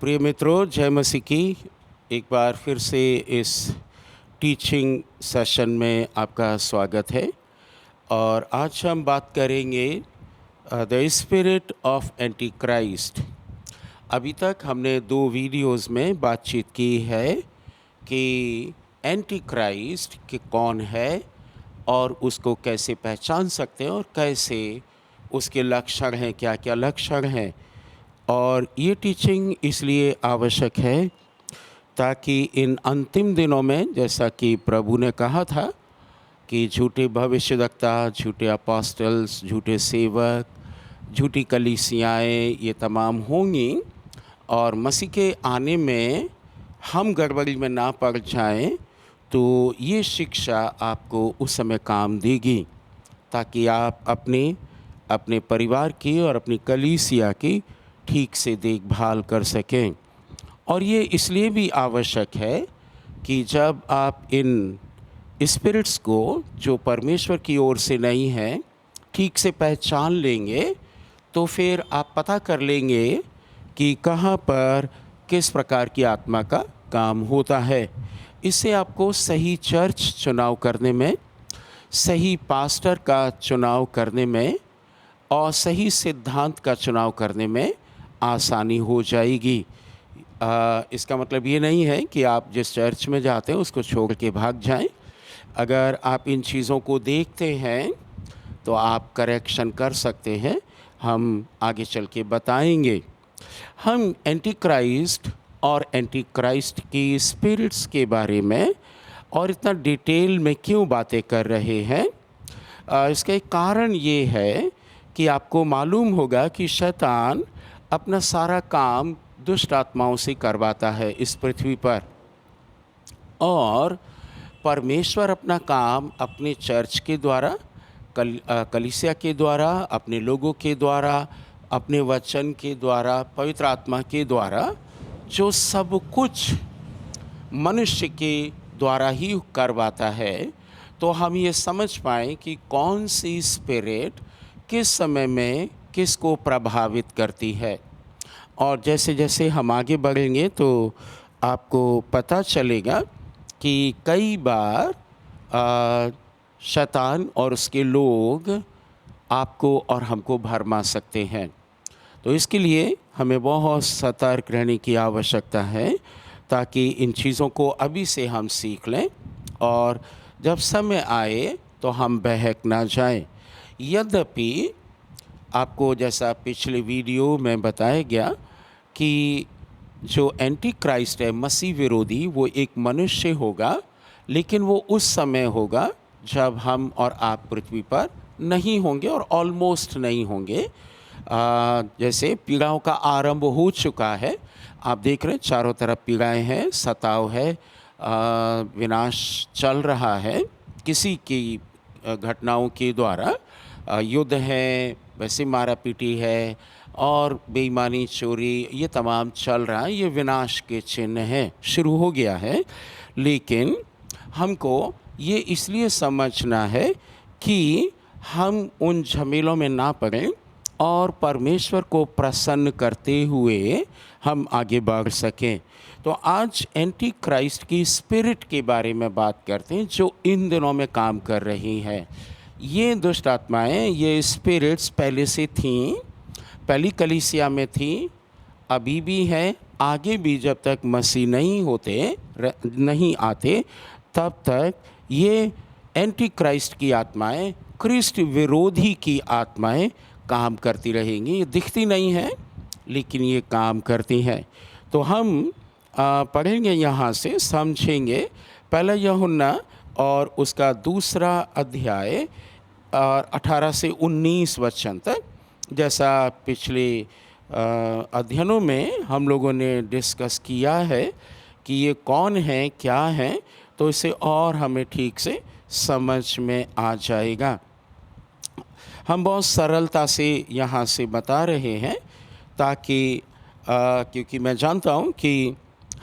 प्रिय मित्रों, जय मसीह की। एक बार फिर से इस टीचिंग सेशन में आपका स्वागत है। और आज हम बात करेंगे the spirit of anti Christ. अभी तक हमने 2 वीडियोस में बातचीत की है कि एंटी क्राइस्ट कि कौन है और उसको कैसे पहचान सकते हैं और कैसे उसके लक्षण हैं, क्या क्या लक्षण हैं। और ये टीचिंग इसलिए आवश्यक है ताकि इन अंतिम दिनों में, जैसा कि प्रभु ने कहा था कि झूठे भविष्यद्वक्ता, झूठे अपोस्टल्स, झूठे सेवक, झूठी कलीसियाएँ ये तमाम होंगी और मसीह के आने में हम गड़बड़ी में ना पड़ जाएं, तो ये शिक्षा आपको उस समय काम देगी ताकि आप अपने अपने परिवार की और अपनी कलीसिया की ठीक से देखभाल कर सकें। और ये इसलिए भी आवश्यक है कि जब आप इन स्पिरिट्स को जो परमेश्वर की ओर से नहीं हैं ठीक से पहचान लेंगे, तो फिर आप पता कर लेंगे कि कहाँ पर किस प्रकार की आत्मा का काम होता है। इससे आपको सही चर्च चुनाव करने में, सही पास्टर का चुनाव करने में और सही सिद्धांत का चुनाव करने में आसानी हो जाएगी। इसका मतलब ये नहीं है कि आप जिस चर्च में जाते हैं उसको छोड़ के भाग जाएं। अगर आप इन चीज़ों को देखते हैं तो आप करेक्शन कर सकते हैं। हम आगे चल के बताएंगे। हम एंटी क्राइस्ट और एंटी क्राइस्ट की स्पिरिट्स के बारे में और इतना डिटेल में क्यों बातें कर रहे हैं, इसका एक कारण ये है कि आपको मालूम होगा कि शैतान अपना सारा काम दुष्ट आत्माओं से करवाता है इस पृथ्वी पर, और परमेश्वर अपना काम अपने चर्च के द्वारा, कलीसिया के द्वारा, अपने लोगों के द्वारा, अपने वचन के द्वारा, पवित्र आत्मा के द्वारा, जो सब कुछ मनुष्य के द्वारा ही करवाता है। तो हम ये समझ पाएँ कि कौन सी स्पिरिट किस समय में किसको प्रभावित करती है। और जैसे जैसे हम आगे बढ़ेंगे तो आपको पता चलेगा कि कई बार शैतान और उसके लोग आपको और हमको भरमा सकते हैं। तो इसके लिए हमें बहुत सतर्क रहने की आवश्यकता है ताकि इन चीज़ों को अभी से हम सीख लें और जब समय आए तो हम बहक ना जाएं। यद्यपि आपको जैसा पिछले वीडियो में बताया गया कि जो एंटी क्राइस्ट है, मसीह विरोधी, वो एक मनुष्य होगा, लेकिन वो उस समय होगा जब हम और आप पृथ्वी पर नहीं होंगे और ऑलमोस्ट नहीं होंगे। जैसे पीड़ाओं का आरंभ हो चुका है, आप देख रहे हैं चारों तरफ पीड़ाएं हैं, सताव है, विनाश चल रहा है किसी की घटनाओं के द्वारा, युद्ध है, वैसे मारा पीटी है और बेईमानी, चोरी, ये तमाम चल रहा है। ये विनाश के चिन्ह हैं, शुरू हो गया है। लेकिन हमको ये इसलिए समझना है कि हम उन झमेलों में ना पड़ें और परमेश्वर को प्रसन्न करते हुए हम आगे बढ़ सकें। तो आज एंटी क्राइस्ट की स्पिरिट के बारे में बात करते हैं जो इन दिनों में काम कर रही हैं। ये दुष्ट आत्माएं, ये स्पिरिट्स पहले से थीं, पहली कलीसिया में थी, अभी भी है, आगे भी जब तक मसीह नहीं आते तब तक ये एंटी क्राइस्ट की आत्माएं, क्रिस्ट विरोधी की आत्माएं काम करती रहेंगी। ये दिखती नहीं हैं लेकिन ये काम करती हैं। तो हम पढ़ेंगे, यहाँ से समझेंगे पहला यूहन्ना और उसका 2 अध्याय और 18 से 19 वचन तक। जैसा पिछले अध्ययनों में हम लोगों ने डिस्कस किया है कि ये कौन है, क्या है, तो इसे और हमें ठीक से समझ में आ जाएगा। हम बहुत सरलता से यहाँ से बता रहे हैं ताकि क्योंकि मैं जानता हूँ कि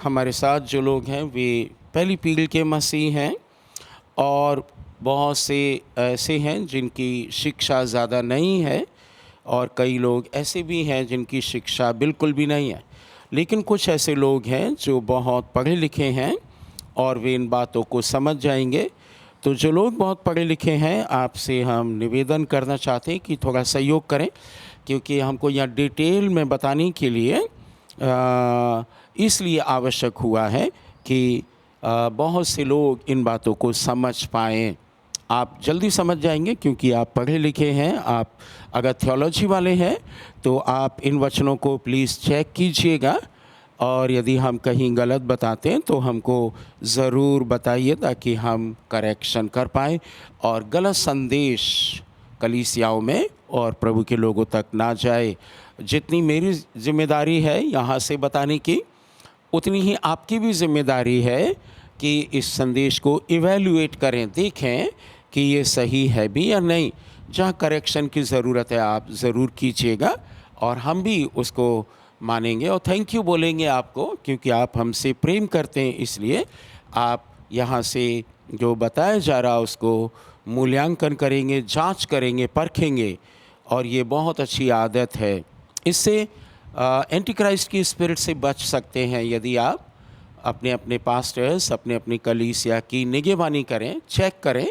हमारे साथ जो लोग हैं वे पहली पीढ़ी के मसीह हैं और बहुत से ऐसे हैं जिनकी शिक्षा ज़्यादा नहीं है और कई लोग ऐसे भी हैं जिनकी शिक्षा बिल्कुल भी नहीं है। लेकिन कुछ ऐसे लोग हैं जो बहुत पढ़े लिखे हैं और वे इन बातों को समझ जाएंगे। तो जो लोग बहुत पढ़े लिखे हैं, आपसे हम निवेदन करना चाहते हैं कि थोड़ा सहयोग करें, क्योंकि हमको यहाँ डिटेल में बताने के लिए इसलिए आवश्यक हुआ है कि बहुत से लोग इन बातों को समझ पाएँ। आप जल्दी समझ जाएंगे क्योंकि आप पढ़े लिखे हैं। आप अगर थियोलॉजी वाले हैं तो आप इन वचनों को प्लीज़ चेक कीजिएगा, और यदि हम कहीं गलत बताते हैं तो हमको ज़रूर बताइए ताकि हम करेक्शन कर पाएँ और गलत संदेश कलीसियाओं में और प्रभु के लोगों तक ना जाए। जितनी मेरी जिम्मेदारी है यहाँ से बताने की, उतनी ही आपकी भी जिम्मेदारी है कि इस संदेश को इवैल्यूएट करें, देखें कि ये सही है भी या नहीं। जहाँ करेक्शन की ज़रूरत है आप ज़रूर कीजिएगा और हम भी उसको मानेंगे और थैंक यू बोलेंगे आपको, क्योंकि आप हमसे प्रेम करते हैं। इसलिए आप यहाँ से जो बताया जा रहा है उसको मूल्यांकन करेंगे, जांच करेंगे, परखेंगे, और ये बहुत अच्छी आदत है। इससे एंटी क्राइस्ट की स्पिरिट से बच सकते हैं यदि आप अपने अपने पास्टर्स, अपने अपनी कलीसिया की निगहबानी करें, चेक करें,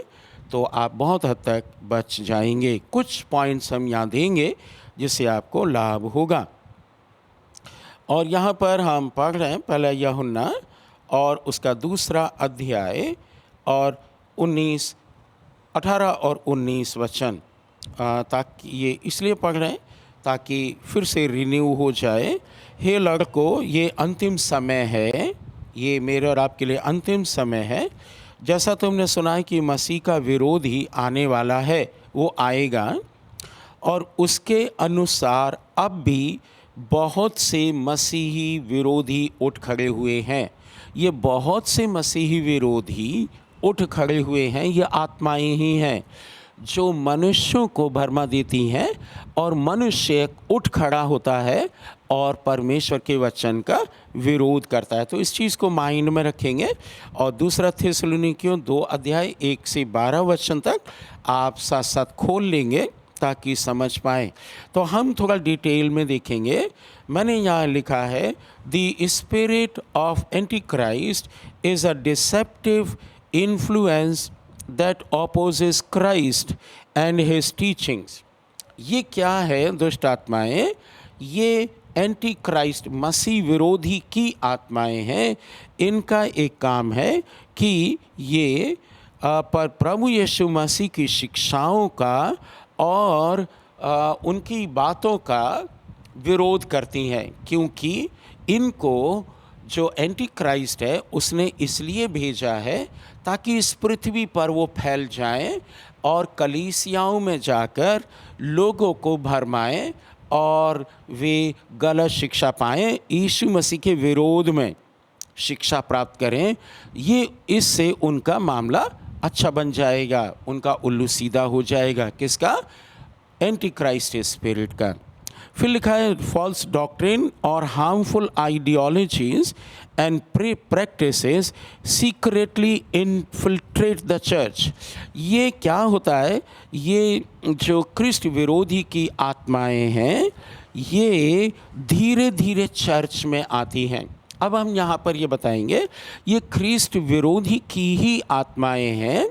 तो आप बहुत हद तक बच जाएंगे। कुछ पॉइंट्स हम यहाँ देंगे जिससे आपको लाभ होगा। और यहाँ पर हम पढ़ रहे हैं पहला यूहन्ना और उसका दूसरा अध्याय और 18 और 19 वचन, ताकि ये इसलिए पढ़ रहे हैं ताकि फिर से रिन्यू हो जाए। हे लड़कों, ये अंतिम समय है, ये मेरे और आपके लिए अंतिम समय है। जैसा तुमने सुना है कि मसीह का विरोधी आने वाला है, वो आएगा, और उसके अनुसार अब भी बहुत से मसीही विरोधी उठ खड़े हुए हैं। ये बहुत से मसीही विरोधी उठ खड़े हुए हैं, ये आत्माएं ही हैं जो मनुष्यों को भरमा देती हैं, और मनुष्य उठ खड़ा होता है और परमेश्वर के वचन का विरोध करता है। तो इस चीज़ को माइंड में रखेंगे। और दूसरा थिस्सलुनीकियों 2 अध्याय 1 से 12 वचन तक आप साथ साथ खोल लेंगे ताकि समझ पाएँ। तो हम थोड़ा डिटेल में देखेंगे। मैंने यहाँ लिखा है, the spirit of anti Christ is a deceptive influence that opposes Christ and his teachings। ये क्या है दुष्ट आत्माएं? ये एंटी क्राइस्ट मसीह विरोधी की आत्माएं हैं। इनका एक काम है कि ये पर प्रभु यीशु मसीह की शिक्षाओं का और उनकी बातों का विरोध करती हैं, क्योंकि इनको जो एंटी क्राइस्ट है उसने इसलिए भेजा है ताकि इस पृथ्वी पर वो फैल जाएं और कलीसियाओं में जाकर लोगों को भरमाएं और वे गलत शिक्षा पाएं, यीशु मसीह के विरोध में शिक्षा प्राप्त करें। ये इससे उनका मामला अच्छा बन जाएगा, उनका उल्लू सीधा हो जाएगा। किसका? एंटी क्राइस्ट स्पिरिट का। फिर लिखा है, फॉल्स डॉक्ट्रिन और harmful ideologies and practices secretly infiltrate the church. ये क्या होता है? ये जो क्रिस्ट विरोधी की आत्माएं हैं, ये धीरे धीरे चर्च में आती हैं। अब हम यहाँ पर ये बताएंगे, ये क्रिस्ट विरोधी की ही आत्माएं हैं।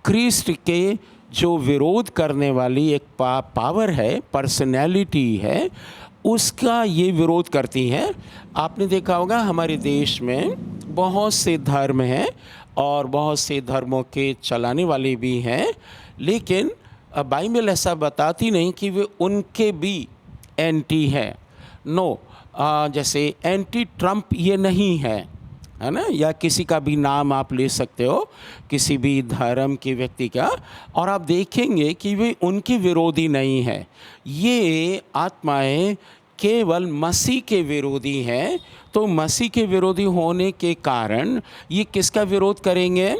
क्रिस्ट के जो विरोध करने वाली एक पावर है, पर्सनैलिटी है, उसका ये विरोध करती हैं। आपने देखा होगा हमारे देश में बहुत से धर्म हैं और बहुत से धर्मों के चलाने वाले भी हैं, लेकिन बाइबल ऐसा बताती नहीं कि वे उनके भी एंटी हैं। नो, जैसे एंटी ट्रम्प ये नहीं है ना, या किसी का भी नाम आप ले सकते हो, किसी भी धर्म के व्यक्ति का, और आप देखेंगे कि वे उनकी विरोधी नहीं है। ये आत्माएं केवल मसीह के विरोधी हैं। तो मसीह के विरोधी होने के कारण ये किसका विरोध करेंगे?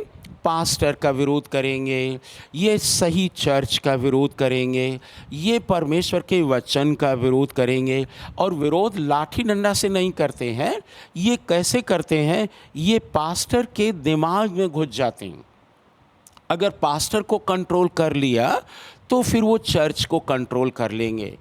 पास्टर का विरोध करेंगे, ये सही चर्च का विरोध करेंगे, ये परमेश्वर के वचन का विरोध करेंगे। और विरोध लाठी डंडा से नहीं करते हैं, ये कैसे करते हैं? ये पास्टर के दिमाग में घुस जाते हैं। अगर पास्टर को कंट्रोल कर लिया तो फिर वो चर्च को कंट्रोल कर लेंगे।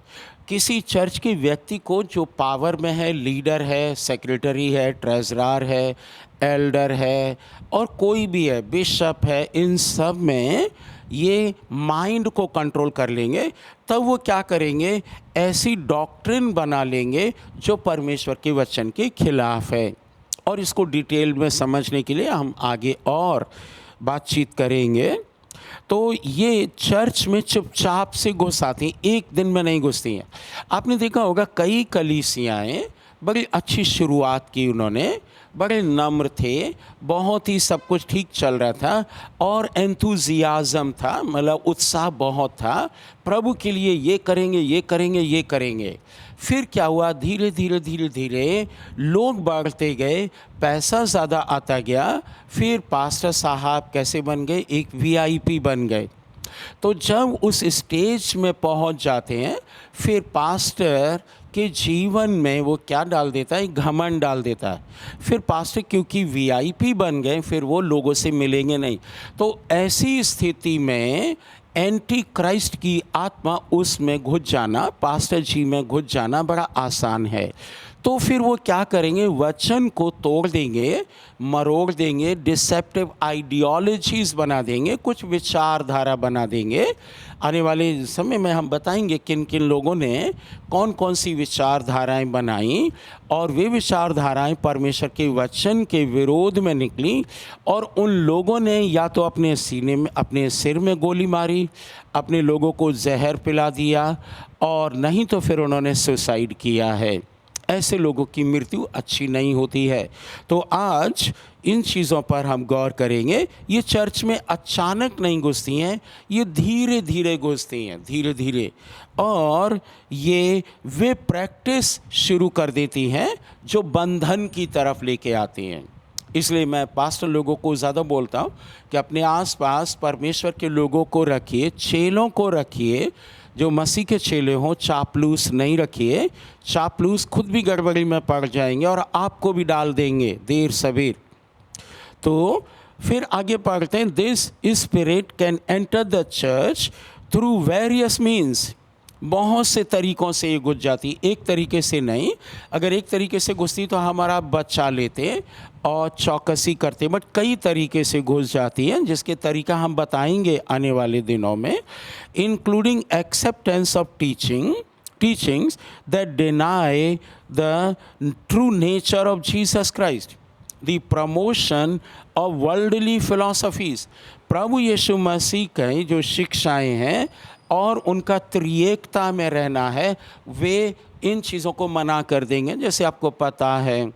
किसी चर्च के व्यक्ति को जो पावर में है, लीडर है, सेक्रेटरी है, ट्रेजरर है, एल्डर है और कोई भी है, बिशप है, इन सब में ये माइंड को कंट्रोल कर लेंगे, तब वो क्या करेंगे, ऐसी डॉक्ट्रिन बना लेंगे जो परमेश्वर के वचन के खिलाफ है। और इसको डिटेल में समझने के लिए हम आगे और बातचीत करेंगे। तो ये चर्च में चुपचाप से घुस आती हैं, एक दिन में नहीं घुसती हैं। आपने देखा होगा कई कलीसियाएँ बड़ी अच्छी शुरुआत की उन्होंने, बड़े नम्र थे, बहुत ही सब कुछ ठीक चल रहा था और एंथुजियाज़म था, मतलब उत्साह बहुत था, प्रभु के लिए ये करेंगे, ये करेंगे, ये करेंगे। फिर क्या हुआ, धीरे धीरे धीरे धीरे लोग बढ़ते गए, पैसा ज़्यादा आता गया, फिर पास्टर साहब कैसे बन गए, एक वीआईपी बन गए। तो जब उस स्टेज में पहुंच जाते हैं, फिर पास्टर के जीवन में वो क्या डाल देता है, घमंड डाल देता है। फिर पास्टर क्योंकि वीआईपी बन गए, फिर वो लोगों से मिलेंगे नहीं। तो ऐसी स्थिति में एंटी क्राइस्ट की आत्मा उसमें घुस जाना, पास्टर जी में घुस जाना बड़ा आसान है। तो फिर वो क्या करेंगे, वचन को तोड़ देंगे, मरोड़ देंगे, डिसेप्टिव आइडियोलॉजीज़ बना देंगे, कुछ विचारधारा बना देंगे। आने वाले समय में हम बताएंगे किन किन लोगों ने कौन कौन सी विचारधाराएं बनाई और वे विचारधाराएं परमेश्वर के वचन के विरोध में निकली। और उन लोगों ने या तो अपने सीने में, अपने सिर में गोली मारी, अपने लोगों को जहर पिला दिया, और नहीं तो फिर उन्होंने सुसाइड किया है। ऐसे लोगों की मृत्यु अच्छी नहीं होती है। तो आज इन चीज़ों पर हम गौर करेंगे। ये चर्च में अचानक नहीं घुसती हैं, ये धीरे धीरे घुसती हैं, धीरे धीरे, और ये वे प्रैक्टिस शुरू कर देती हैं जो बंधन की तरफ लेके आती हैं। इसलिए मैं पास्टर लोगों को ज़्यादा बोलता हूँ कि अपने आसपास परमेश्वर के लोगों को रखिए, चेलों को रखिए, जो मसीह के चेले हों। चापलूस नहीं रखिए, चापलूस खुद भी गड़बड़ी में पड़ जाएंगे और आपको भी डाल देंगे देर सवेर। तो फिर आगे पढ़ते हैं, this spirit can enter the church through various means. बहुत से तरीक़ों से ये घुस जाती, एक तरीके से नहीं। अगर एक तरीके से घुसती तो हमारा बचा लेते और चौकसी करते, बट कई तरीके से घुस जाती है, जिसके तरीका हम बताएंगे आने वाले दिनों में। Including acceptance of teachings that deny the true nature of Jesus Christ, the promotion of worldly philosophies. प्रभु यीशु मसीह की जो शिक्षाएं हैं और उनका त्रिएकता में रहना है, वे इन चीज़ों को मना कर देंगे। जैसे आपको पता है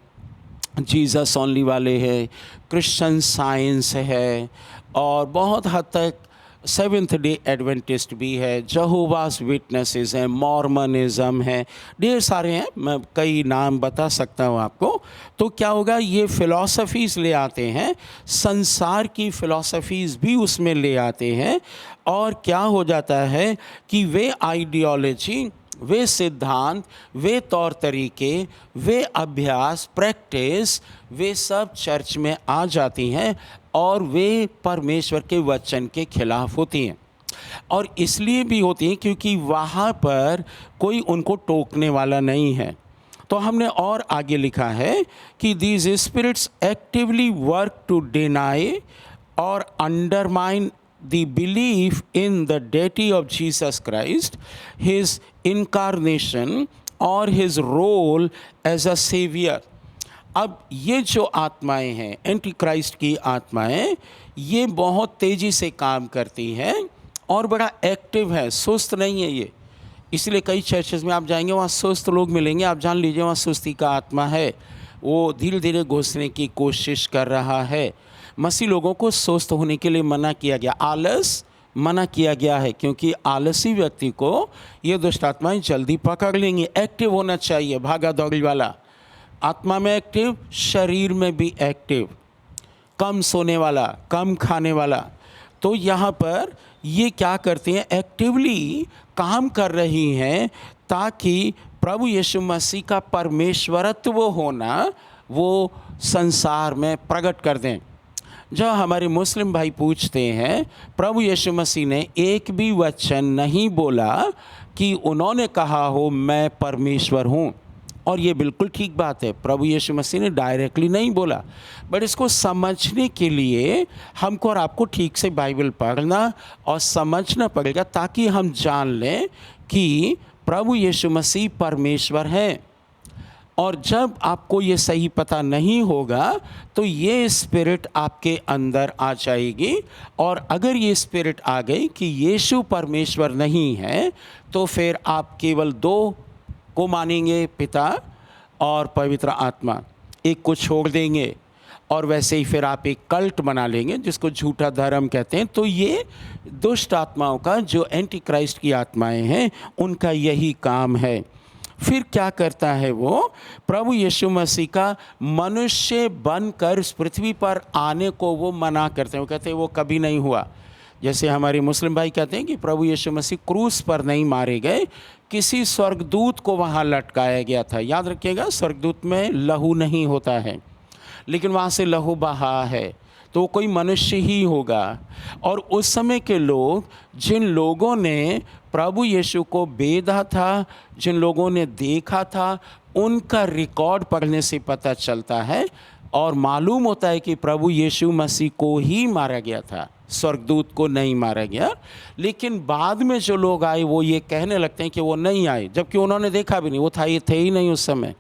जीसस ओनली वाले हैं, क्रिश्चियन साइंस है, और बहुत हद तक सेवेंथ डे एडवेंटिस्ट भी है, जहोवास विटनेसेस हैं, मॉर्मनिज़म है, ढेर सारे हैं, मैं कई नाम बता सकता हूँ आपको। तो क्या होगा, ये फ़िलॉसफीज़ ले आते हैं, संसार की फ़िलॉसफीज़ भी उसमें ले आते हैं। और क्या हो जाता है कि वे आइडियोलॉजी, वे सिद्धांत, वे तौर तरीके, वे अभ्यास, प्रैक्टिस, वे सब चर्च में आ जाती हैं और वे परमेश्वर के वचन के खिलाफ होती हैं। और इसलिए भी होती हैं क्योंकि वहाँ पर कोई उनको टोकने वाला नहीं है। तो हमने और आगे लिखा है कि these spirits actively work to deny और undermine the belief in the deity of Jesus Christ, his incarnation और his role as a savior। अब ये जो आत्माएं हैं, एंटी क्राइस्ट की आत्माएं, ये बहुत तेज़ी से काम करती हैं और बड़ा एक्टिव है, सुस्त नहीं है ये। इसलिए कई चर्चेज में आप जाएंगे, वहाँ सुस्त लोग मिलेंगे, आप जान लीजिए वहाँ सुस्ती का आत्मा है, वो धीरे धीरे घुसने की कोशिश कर रहा है। मसीह लोगों को स्वस्थ होने के लिए मना किया गया, आलस मना किया गया है, क्योंकि आलसी व्यक्ति को ये दुष्ट आत्माएं जल्दी पकड़ लेंगी। एक्टिव होना चाहिए, भागा दौड़ी वाला, आत्मा में एक्टिव, शरीर में भी एक्टिव, कम सोने वाला, कम खाने वाला। तो यहाँ पर ये क्या करते हैं, एक्टिवली काम कर रही हैं ताकि प्रभु यीशु मसीह का परमेश्वरत्व होना वो संसार में प्रकट कर दें। जब हमारे मुस्लिम भाई पूछते हैं, प्रभु यीशु मसीह ने एक भी वचन नहीं बोला कि उन्होंने कहा हो मैं परमेश्वर हूँ। और ये बिल्कुल ठीक बात है, प्रभु यीशु मसीह ने डायरेक्टली नहीं बोला, बट इसको समझने के लिए हमको और आपको ठीक से बाइबल पढ़ना और समझना पड़ेगा, ताकि हम जान लें कि प्रभु यीशु मसीह परमेश्वर हैं। और जब आपको ये सही पता नहीं होगा तो ये स्पिरिट आपके अंदर आ जाएगी, और अगर ये स्पिरिट आ गई कि यीशु परमेश्वर नहीं है, तो फिर आप केवल दो को मानेंगे, पिता और पवित्र आत्मा, एक को छोड़ देंगे, और वैसे ही फिर आप एक कल्ट बना लेंगे जिसको झूठा धर्म कहते हैं। तो ये दुष्ट आत्माओं का, जो एंटी क्राइस्ट की आत्माएं हैं, उनका यही काम है। फिर क्या करता है वो, प्रभु यीशु मसीह का मनुष्य बनकर इस पृथ्वी पर आने को वो मना करते हैं। वो कहते हैं वो कभी नहीं हुआ। जैसे हमारे मुस्लिम भाई कहते हैं कि प्रभु यीशु मसीह क्रूस पर नहीं मारे गए, किसी स्वर्गदूत को वहाँ लटकाया गया था। याद रखिएगा, स्वर्गदूत में लहू नहीं होता है, लेकिन वहाँ से लहू बहा है, तो वो कोई मनुष्य ही होगा। और उस समय के लोग, जिन लोगों ने प्रभु यीशु को बेधा था, जिन लोगों ने देखा था, उनका रिकॉर्ड पढ़ने से पता चलता है और मालूम होता है कि प्रभु यीशु मसीह को ही मारा गया था, स्वर्गदूत को नहीं मारा गया। लेकिन बाद में जो लोग आए वो ये कहने लगते हैं कि वो नहीं आए, जबकि उन्होंने देखा भी नहीं, वो ये थे ही नहीं उस समय।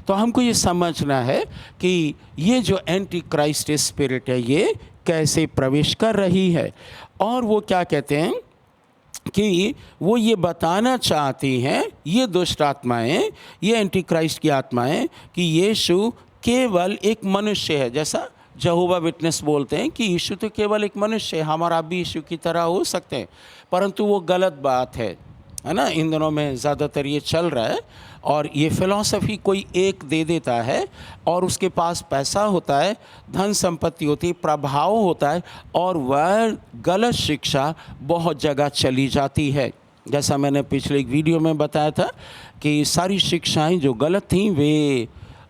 तो हमको ये समझना है कि ये जो एंटी क्राइस्ट स्पिरिट है ये कैसे प्रवेश कर रही है। और वो क्या कहते हैं कि वो ये बताना चाहती हैं, ये दुष्ट आत्माएं, ये एंटी क्राइस्ट की आत्माएं, कि यीशु केवल एक मनुष्य है। जैसा यहोवा विटनेस बोलते हैं कि यीशु तो केवल एक मनुष्य है, हम और आप भी यीशु की तरह हो सकते हैं, परंतु वो गलत बात है ना। इन दिनों में ज़्यादातर ये चल रहा है, और ये फ़िलॉसफी कोई एक दे देता है, और उसके पास पैसा होता है, धन संपत्ति होती है, प्रभाव होता है, और वह गलत शिक्षा बहुत जगह चली जाती है। जैसा मैंने पिछले एक वीडियो में बताया था कि सारी शिक्षाएं जो गलत थीं वे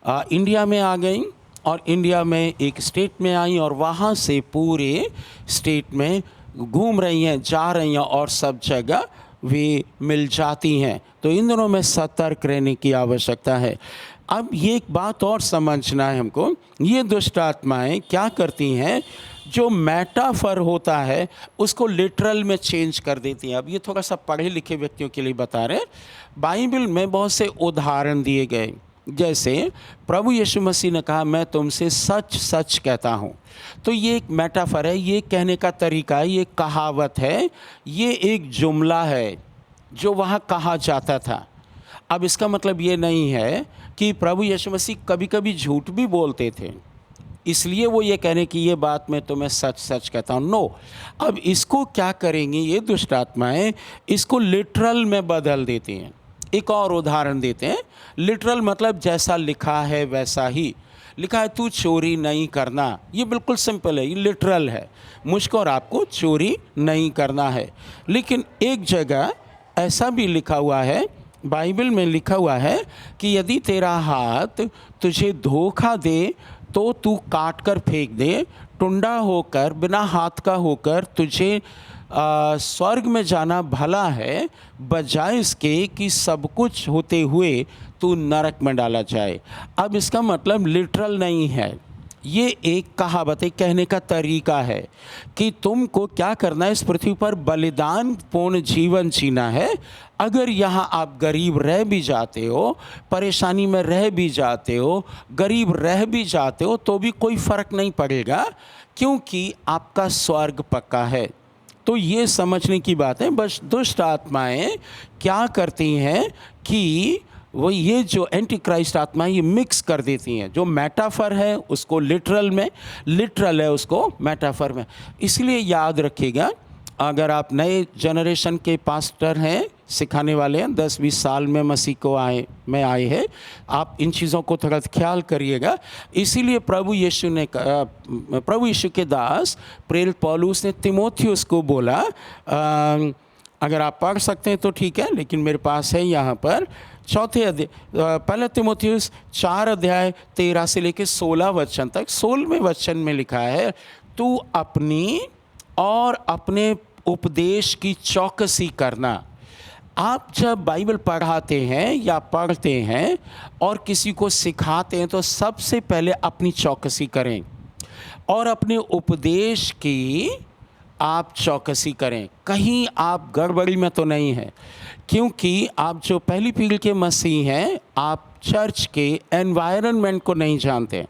इंडिया में आ गईं, और इंडिया में एक स्टेट में आई, और वहाँ से पूरे स्टेट में घूम रही हैं, जा रही हैं, और सब जगह वे मिल जाती हैं। तो इन दोनों में सतर्क रहने की आवश्यकता है। अब ये एक बात और समझना है हमको, ये दुष्ट आत्माएं क्या करती हैं, जो मेटाफर होता है उसको लिटरल में चेंज कर देती हैं। अब ये थोड़ा सा पढ़े लिखे व्यक्तियों के लिए बता रहे हैं। बाइबल में बहुत से उदाहरण दिए गए, जैसे प्रभु यीशु मसीह ने कहा मैं तुमसे सच सच कहता हूँ। तो ये एक मेटाफर है, ये कहने का तरीका है, ये कहावत है, ये एक जुमला है जो वहाँ कहा जाता था। अब इसका मतलब ये नहीं है कि प्रभु यीशु मसीह कभी कभी झूठ भी बोलते थे, इसलिए वो ये कहने की ये बात मैं तुम्हें सच सच कहता हूँ। नो, अब इसको क्या करेंगी ये दुष्ट आत्माएं, इसको लिटरल में बदल देती हैं। एक और उदाहरण देते हैं। लिटरल मतलब जैसा लिखा है वैसा ही। लिखा है तू चोरी नहीं करना, ये बिल्कुल सिंपल है, ये लिटरल है, मुझको और आपको चोरी नहीं करना है। लेकिन एक जगह ऐसा भी लिखा हुआ है, बाइबल में लिखा हुआ है कि यदि तेरा हाथ तुझे धोखा दे तो तू काट कर फेंक दे, टुंडा होकर बिना हाथ का होकर तुझे स्वर्ग में जाना भला है, बजाय इसके कि सब कुछ होते हुए तू नरक में डाला जाए। अब इसका मतलब लिटरल नहीं है, ये एक कहावत है, कहने का तरीका है कि तुमको क्या करना है, इस पृथ्वी पर बलिदान पूर्ण जीवन जीना है। अगर यहाँ आप गरीब रह भी जाते हो, परेशानी में रह भी जाते हो, गरीब रह भी जाते हो, तो भी कोई फ़र्क नहीं पड़ेगा, क्योंकि आपका स्वर्ग पक्का है। तो ये समझने की बात है। बस दुष्ट आत्माएं क्या करती हैं कि वो ये जो एंटी क्राइस्ट आत्माएं ये मिक्स कर देती हैं, जो मेटाफर है उसको लिटरल में, लिटरल है उसको मेटाफर में। इसलिए याद रखिएगा, अगर आप नए जनरेशन के पास्टर हैं, सिखाने वाले हैं, 10-20 साल में मसीह को आए हैं, आप इन चीज़ों को थोड़ा ख्याल करिएगा। इसीलिए प्रभु यीशु के दास प्रेरित पौलुस ने तीमुथियुस को बोला, अगर आप पढ़ सकते हैं तो ठीक है, लेकिन मेरे पास है यहाँ पर चौथे अध्याय, पहला तीमुथियुस 4 अध्याय 13 से लेकर 16 वचन तक। 16वें वचन में लिखा है, तू अपनी और अपने उपदेश की चौकसी करना। आप जब बाइबल पढ़ाते हैं या पढ़ते हैं और किसी को सिखाते हैं तो सबसे पहले अपनी चौकसी करें और अपने उपदेश की आप चौकसी करें, कहीं आप गड़बड़ी में तो नहीं हैं। क्योंकि आप जो पहली पीढ़ी के मसीह हैं, आप चर्च के एनवायरनमेंट को नहीं जानते।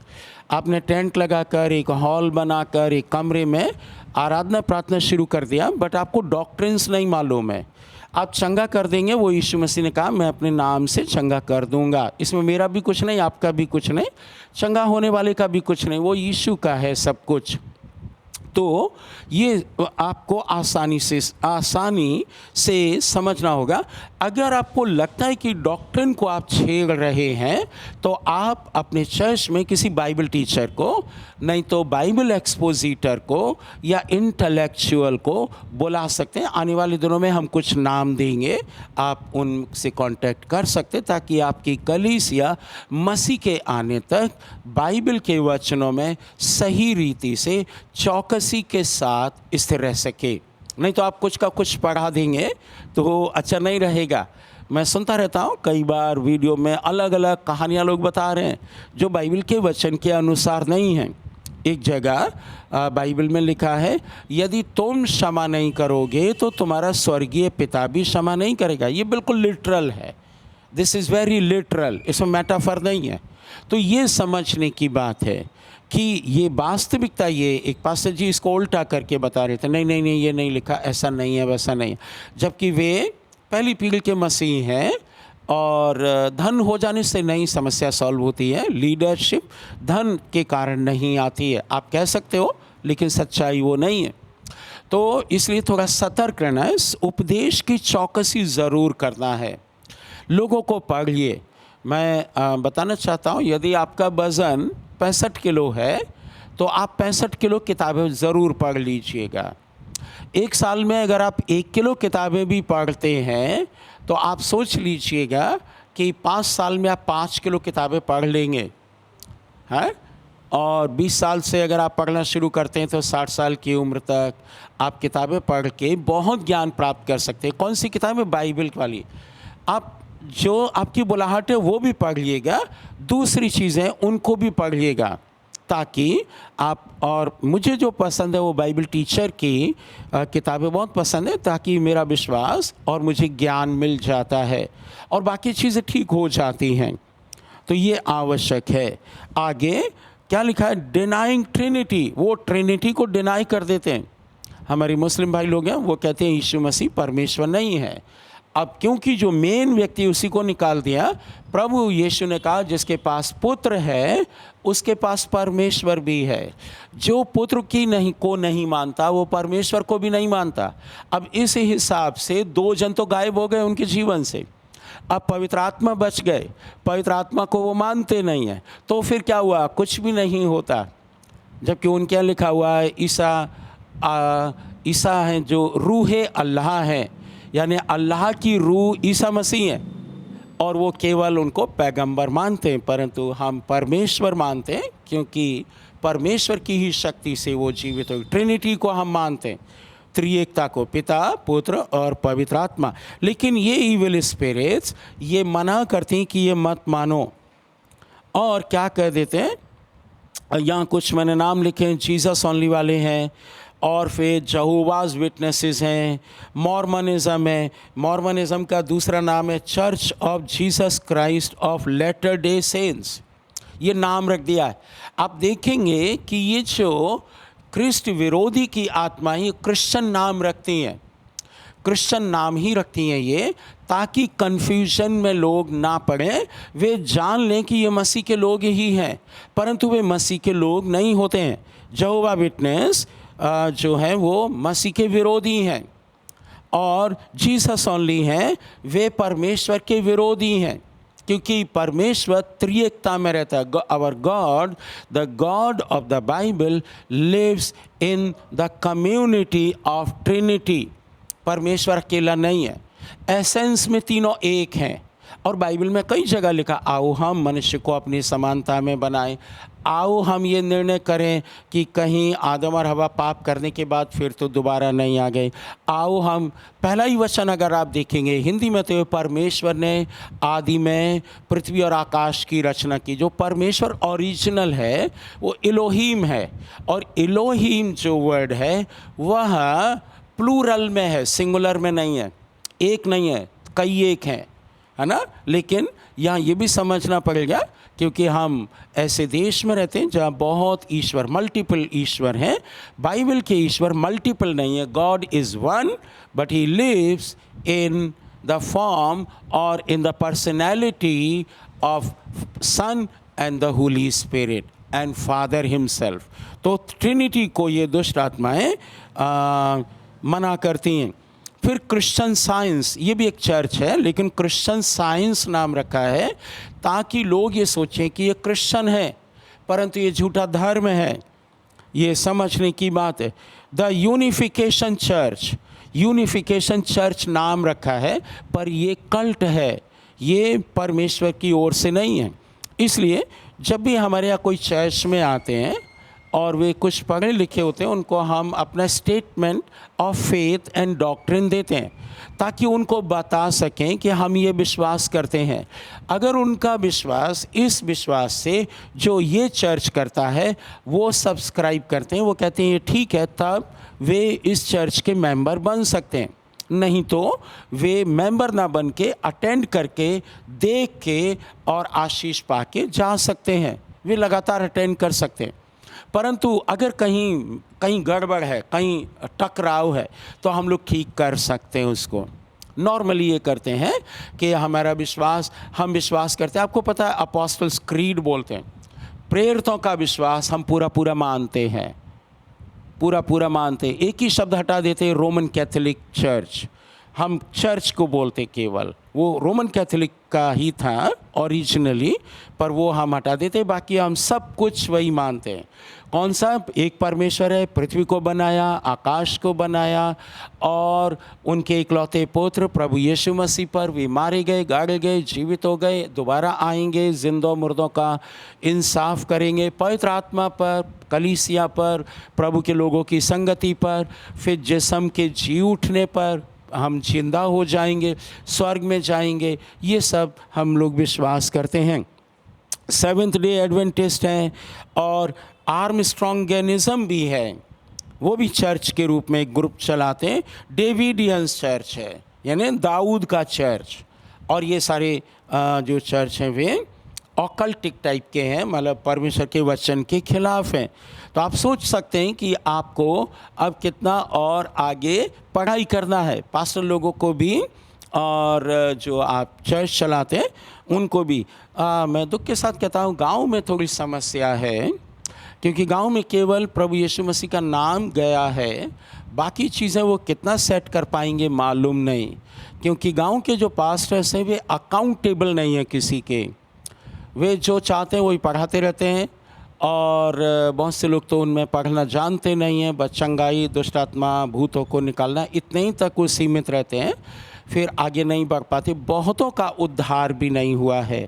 आपने टेंट लगाकर, एक हॉल बनाकर, एक कमरे में आराधना प्रार्थना शुरू कर दिया, बट आपको डॉक्ट्रिन्स नहीं मालूम है। आप चंगा कर देंगे, वो यीशु मसीह ने कहा मैं अपने नाम से चंगा कर दूंगा, इसमें मेरा भी कुछ नहीं, आपका भी कुछ नहीं, चंगा होने वाले का भी कुछ नहीं, वो यीशु का है सब कुछ। तो ये आपको आसानी से समझना होगा। अगर आपको लगता है कि डॉक्ट्रिन को आप छेड़ रहे हैं तो आप अपने चर्च में किसी बाइबल टीचर को, नहीं तो बाइबल एक्सपोजिटर को या इंटेलेक्चुअल को बुला सकते हैं। आने वाले दिनों में हम कुछ नाम देंगे, आप उनसे कांटेक्ट कर सकते हैं ताकि आपकी कलीसिया मसीह के आने तक बाइबल के वचनों में सही रीति से चौकसी के साथ स्थिर रह सके। नहीं तो आप कुछ का कुछ पढ़ा देंगे तो अच्छा नहीं रहेगा। मैं सुनता रहता हूँ कई बार वीडियो में अलग अलग कहानियाँ लोग बता रहे हैं जो बाइबल के वचन के अनुसार नहीं हैं। एक जगह बाइबल में लिखा है, यदि तुम क्षमा नहीं करोगे तो तुम्हारा स्वर्गीय पिता भी क्षमा नहीं करेगा। ये बिल्कुल लिटरल है, दिस इज़ वेरी लिटरल, इसमें मेटाफर नहीं है। तो ये समझने की बात है कि ये वास्तविकता, ये एक पास्टर जी इसको उल्टा करके बता रहे थे, नहीं नहीं नहीं ये नहीं लिखा, ऐसा नहीं है, वैसा नहीं है, जबकि वे पहली पीढ़ी के मसीह हैं। और धन हो जाने से नहीं समस्या सॉल्व होती है, लीडरशिप धन के कारण नहीं आती है, आप कह सकते हो, लेकिन सच्चाई वो नहीं है। तो इसलिए थोड़ा सतर्क रहना है, इस उपदेश की चौकसी ज़रूर करना है। लोगों को पढ़िए। मैं बताना चाहता हूँ, यदि आपका वज़न 65 किलो है तो आप 65 किलो किताबें ज़रूर पढ़ लीजिएगा। एक साल में अगर आप 1 किलो किताबें भी पढ़ते हैं तो आप सोच लीजिएगा कि 5 साल में आप 5 किलो किताबें पढ़ लेंगे, हैं। और 20 साल से अगर आप पढ़ना शुरू करते हैं तो 60 साल की उम्र तक आप किताबें पढ़ के बहुत ज्ञान प्राप्त कर सकते हैं। कौन सी किताबें? बाइबल वाली। आप जो आपकी बुलाहट है वो भी पढ़िएगा, दूसरी चीज़ें उनको भी पढ़िएगा, ताकि आप, और मुझे जो पसंद है वो बाइबल टीचर की किताबें बहुत पसंद है, ताकि मेरा विश्वास और मुझे ज्ञान मिल जाता है और बाकी चीज़ें ठीक हो जाती हैं। तो ये आवश्यक है। आगे क्या लिखा है? Denying Trinity. वो ट्रिनिटी को डिनाई कर देते हैं। हमारे मुस्लिम भाई लोग हैं, वो कहते हैं यीशु मसीह परमेश्वर नहीं है। अब क्योंकि जो मेन व्यक्ति उसी को निकाल दिया, प्रभु यीशु ने कहा जिसके पास पुत्र है उसके पास परमेश्वर भी है। जो पुत्र को नहीं मानता वो परमेश्वर को भी नहीं मानता। अब इस हिसाब से 2 जन तो गायब हो गए उनके जीवन से। अब पवित्र आत्मा बच गए, पवित्र आत्मा को वो मानते नहीं हैं, तो फिर क्या हुआ? कुछ भी नहीं होता। जबकि उनके यहाँ लिखा हुआ है ईसा है जो रूह अल्लाह है, यानी अल्लाह की रूह ईसा मसीह है, और वो केवल उनको पैगंबर मानते हैं, परंतु हम परमेश्वर मानते हैं क्योंकि परमेश्वर की ही शक्ति से वो जीवित हो। ट्रिनिटी को हम मानते हैं, त्रिएकता को, पिता पुत्र और पवित्र आत्मा। लेकिन ये इविल स्पिरिट्स ये मना करती हैं कि ये मत मानो, और क्या कह देते हैं, यहाँ कुछ मैंने नाम लिखे हैं, जीसस ओनली वाले हैं, और फिर जहोवाज विटनेसेस हैं, मॉर्मनिज़म है। मॉर्मनिज़म का दूसरा नाम है church of Jesus Christ of latter day saints, ये नाम रख दिया है। आप देखेंगे कि ये जो क्रिस्ट विरोधी की आत्मा ही क्रिश्चियन नाम रखती हैं, क्रिश्चियन नाम ही रखती हैं ये, ताकि कन्फ्यूजन में लोग ना पड़ें, वे जान लें कि ये मसीह के लोग ही हैं, परंतु वे मसीह के लोग नहीं होते हैं। जहोवा विटनेस जो है वो मसीह के विरोधी हैं, और जीसस ओनली हैं, वे परमेश्वर के विरोधी हैं, क्योंकि परमेश्वर त्रिएकता में रहता है। Our God, the God of the Bible lives in the community of Trinity. परमेश्वर अकेला नहीं है, एसेंस में तीनों एक हैं, और बाइबल में कई जगह लिखा, आओ हम मनुष्य को अपनी समानता में बनाएं, आओ हम ये निर्णय करें कि कहीं आदम और हवा पाप करने के बाद फिर तो दोबारा नहीं आ गए। आओ हम, पहला ही वचन अगर आप देखेंगे हिंदी में, तो परमेश्वर ने आदि में पृथ्वी और आकाश की रचना की। जो परमेश्वर ओरिजिनल है वो इलोहीम है, और इलोहीम जो वर्ड है वह प्लूरल में है, सिंगुलर में नहीं है, एक नहीं है, कई एक हैं, है ना। लेकिन यहाँ ये भी समझना पड़ेगा, क्योंकि हम ऐसे देश में रहते हैं जहाँ बहुत ईश्वर, मल्टीपल ईश्वर हैं। बाइबल के ईश्वर मल्टीपल नहीं है। God is one, but he lives in the form और in the personality of Son and the Holy Spirit and Father himself. तो ट्रिनिटी को ये दुष्ट आत्माएँ मना करती हैं। फिर क्रिश्चियन साइंस, ये भी एक चर्च है, लेकिन क्रिश्चियन साइंस नाम रखा है ताकि लोग ये सोचें कि ये क्रिश्चियन है, परंतु ये झूठा धर्म है। ये समझने की बात है। The unification church, unification church नाम रखा है, पर ये कल्ट है, ये परमेश्वर की ओर से नहीं है। इसलिए जब भी हमारे यहाँ कोई चर्च में आते हैं और वे कुछ पढ़े लिखे होते हैं, उनको हम अपना statement of faith and doctrine देते हैं, ताकि उनको बता सकें कि हम ये विश्वास करते हैं। अगर उनका विश्वास इस विश्वास से जो ये चर्च करता है वो सब्सक्राइब करते हैं, वो कहते हैं ये ठीक है, तब वे इस चर्च के मेंबर बन सकते हैं। नहीं तो वे मेंबर ना बन के अटेंड करके, देख के और आशीष पा के जा सकते हैं। वे लगातार अटेंड कर सकते हैं, परंतु अगर कहीं गड़बड़ है, कहीं टकराव है, तो हम लोग ठीक कर सकते हैं उसको। नॉर्मली ये करते हैं कि हमारा विश्वास, हम विश्वास करते हैं, आपको पता है अपोस्टल्स क्रीड बोलते हैं, प्रेरितों का विश्वास हम पूरा पूरा मानते हैं, पूरा पूरा मानते हैं। एक ही शब्द हटा देते हैं, रोमन कैथोलिक चर्च, हम चर्च को बोलते केवल, वो रोमन कैथोलिक का ही था ओरिजिनली, पर वो हम हटा देते, बाकी हम सब कुछ वही मानते हैं। कौन सा? एक परमेश्वर है, पृथ्वी को बनाया, आकाश को बनाया, और उनके इकलौते पुत्र प्रभु यीशु मसीह पर वे मारे गए, गाड़े गए, जीवित हो गए, दोबारा आएंगे, जिंदों मुर्दों का इंसाफ करेंगे, पवित्र आत्मा पर, कलीसिया पर, प्रभु के लोगों की संगति पर, फिर जिस्म के जी उठने पर हम जिंदा हो जाएंगे, स्वर्ग में जाएंगे। ये सब हम लोग विश्वास करते हैं। सेवेंथ डे एडवेंटिस्ट हैं, और आर्मस्ट्रॉन्गियनिज्म भी है, वो भी चर्च के रूप में एक ग्रुप चलाते हैं। डेविडियंस चर्च है, यानी दाऊद का चर्च। और ये सारे जो चर्च हैं वे ऑकल्टिक टाइप के हैं, मतलब परमेश्वर के वचन के खिलाफ हैं। तो आप सोच सकते हैं कि आपको अब कितना और आगे पढ़ाई करना है, पास्टर लोगों को भी और जो आप चर्च चलाते हैं उनको भी। मैं दुख के साथ कहता हूँ, गांव में थोड़ी समस्या है, क्योंकि गांव में केवल प्रभु यीशु मसीह का नाम गया है, बाकी चीज़ें वो कितना सेट कर पाएंगे मालूम नहीं, क्योंकि गांव के जो पास्टर्स हैं वे अकाउंटेबल नहीं हैं किसी के, वे जो चाहते हैं वही पढ़ाते रहते हैं, और बहुत से लोग तो उनमें पढ़ना जानते नहीं हैं, बस चंगाई, दुष्ट आत्मा, भूतों को निकालना, इतने ही तक वो सीमित रहते हैं, फिर आगे नहीं बढ़ पाते। बहुतों का उद्धार भी नहीं हुआ है।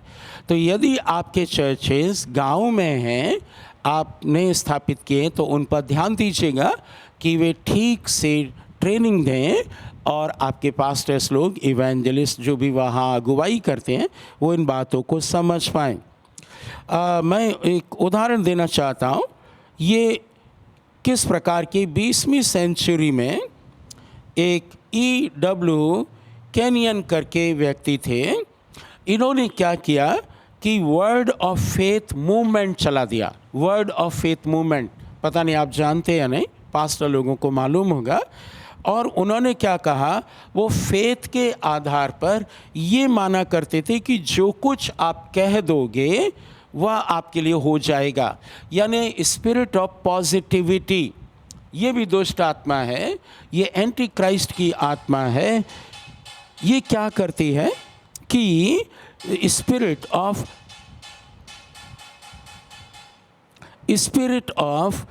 तो यदि आपके चर्चेस गांव में हैं, आपने स्थापित किए, तो उन पर ध्यान दीजिएगा कि वे ठीक से ट्रेनिंग दें, और आपके पास्टर्स लोग, इवेंजलिस्ट जो भी वहाँ अगुवाई करते हैं, वो इन बातों को समझ पाएँ। मैं एक उदाहरण देना चाहता हूँ। ये किस प्रकार की 20वीं सेंचुरी में एक E.W. कैनियन करके व्यक्ति थे, इन्होंने क्या किया कि वर्ड ऑफ फेथ मूवमेंट चला दिया। वर्ड ऑफ फेथ मूवमेंट, पता नहीं आप जानते या नहीं, पास्टर लोगों को मालूम होगा। और उन्होंने क्या कहा, वो फेथ के आधार पर ये माना करते थे कि जो कुछ आप कह दोगे वह आपके लिए हो जाएगा, यानी स्पिरिट ऑफ पॉजिटिविटी। ये भी दुष्ट आत्मा है, ये एंटी क्राइस्ट की आत्मा है। ये क्या करती है कि स्पिरिट ऑफ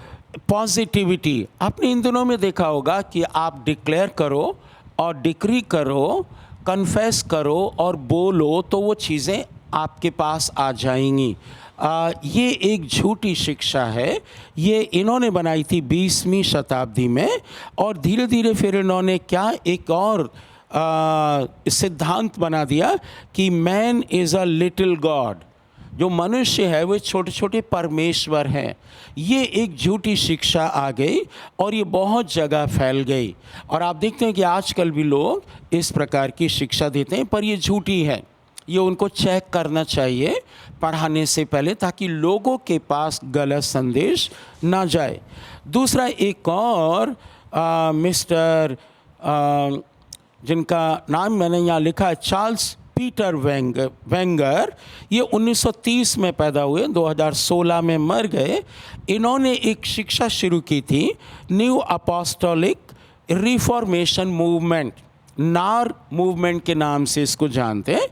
पॉजिटिविटी, आपने इन दिनों में देखा होगा कि आप डिक्लेयर करो और डिक्री करो कन्फेस करो और बोलो तो वो चीज़ें आपके पास आ जाएंगी। ये एक झूठी शिक्षा है। ये इन्होंने बनाई थी 20वीं शताब्दी में, और धीरे धीरे फिर इन्होंने क्या एक और सिद्धांत बना दिया कि man is a little God. जो मनुष्य है वो छोटे छोटे परमेश्वर हैं। ये एक झूठी शिक्षा आ गई और ये बहुत जगह फैल गई, और आप देखते हैं कि आजकल भी लोग इस प्रकार की शिक्षा देते हैं, पर ये झूठी है। ये उनको चेक करना चाहिए पढ़ाने से पहले, ताकि लोगों के पास गलत संदेश ना जाए। दूसरा एक और मिस्टर जिनका नाम मैंने यहाँ लिखा है, चार्ल्स पीटर वेंगर। ये 1930 में पैदा हुए, 2016 में मर गए। इन्होंने एक शिक्षा शुरू की थी, न्यू अपोस्टोलिक रिफॉर्मेशन मूवमेंट, नार मूवमेंट के नाम से इसको जानते हैं।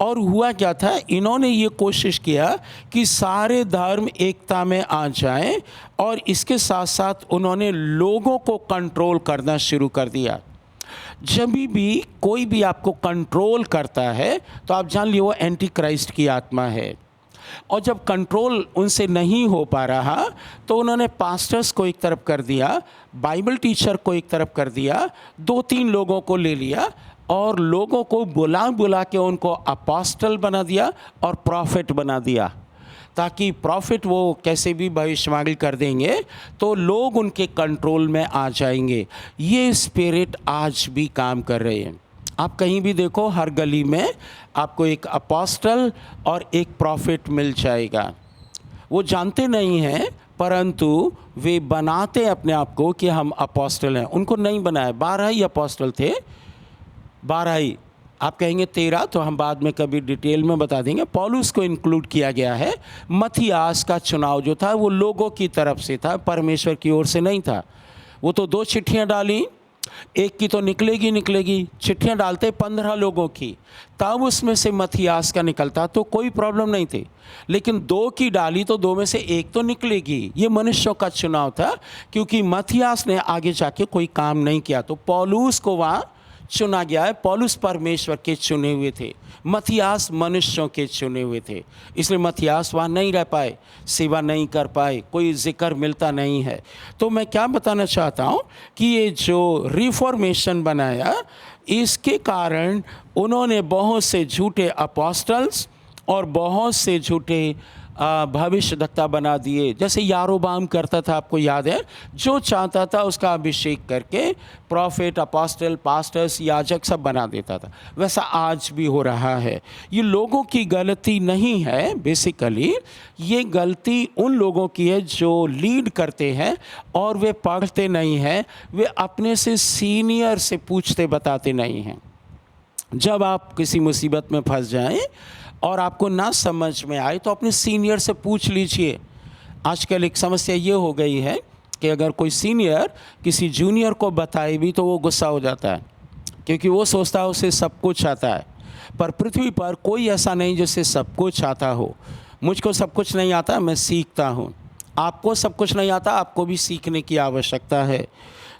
और हुआ क्या था, इन्होंने ये कोशिश किया कि सारे धर्म एकता में आ जाएं, और इसके साथ साथ उन्होंने लोगों को कंट्रोल करना शुरू कर दिया। जब भी कोई भी आपको कंट्रोल करता है तो आप जान लियो वो एंटी क्राइस्ट की आत्मा है। और जब कंट्रोल उनसे नहीं हो पा रहा तो उन्होंने पास्टर्स को एक तरफ कर दिया, बाइबल टीचर को एक तरफ कर दिया, 2-3 लोगों को ले लिया और लोगों को बुला बुला के उनको अपोस्टल बना दिया और प्रॉफिट बना दिया, ताकि प्रॉफिट वो कैसे भी भविष्यवाणी कर देंगे तो लोग उनके कंट्रोल में आ जाएंगे। ये स्पिरिट आज भी काम कर रहे हैं। आप कहीं भी देखो, हर गली में आपको एक अपोस्टल और एक प्रॉफिट मिल जाएगा। वो जानते नहीं हैं, परंतु वे बनाते अपने आप को कि हम अपोस्टल हैं। उनको नहीं बनाया, 12 ही अपोस्टल थे, 12 ही। आप कहेंगे 13, तो हम बाद में कभी डिटेल में बता देंगे। पौलुस को इंक्लूड किया गया है। मथियास का चुनाव जो था वो लोगों की तरफ से था, परमेश्वर की ओर से नहीं था। वो तो 2 चिट्ठियां डाली, एक की तो निकलेगी, चिट्ठियां डालते 15 लोगों की, तब उसमें से मथियास का निकलता तो कोई प्रॉब्लम नहीं थी। लेकिन 2 की डाली तो 2 में से एक तो निकलेगी। ये मनुष्यों का चुनाव था, क्योंकि मथियास ने आगे जाके कोई काम नहीं किया, तो पौलुस को वहाँ चुना गया है। पौलुस परमेश्वर के चुने हुए थे, मथियास मनुष्यों के चुने हुए थे, इसलिए मथियास वहाँ नहीं रह पाए, सेवा नहीं कर पाए, कोई जिक्र मिलता नहीं है। तो मैं क्या बताना चाहता हूँ कि ये जो रिफॉर्मेशन बनाया, इसके कारण उन्होंने बहुत से झूठे अपोस्टल्स और बहुत से झूठे भविष्यद्वक्ता बना दिए। जैसे यारोबाम करता था, आपको याद है, जो चाहता था उसका अभिषेक करके प्रॉफिट, अपोस्टल, पास्टर्स, याजक सब बना देता था। वैसा आज भी हो रहा है। ये लोगों की गलती नहीं है, बेसिकली ये गलती उन लोगों की है जो लीड करते हैं और वे पढ़ते नहीं हैं, वे अपने से सीनियर से पूछते बताते नहीं हैं। जब आप किसी मुसीबत में फंस जाएं और आपको ना समझ में आए तो अपने सीनियर से पूछ लीजिए। आजकल एक समस्या ये हो गई है कि अगर कोई सीनियर किसी जूनियर को बताए भी तो वो गुस्सा हो जाता है, क्योंकि वो सोचता है उसे सब कुछ आता है। पर पृथ्वी पर कोई ऐसा नहीं जिससे सब कुछ आता हो। मुझको सब कुछ नहीं आता, मैं सीखता हूँ। आपको सब कुछ नहीं आता, आपको भी सीखने की आवश्यकता है।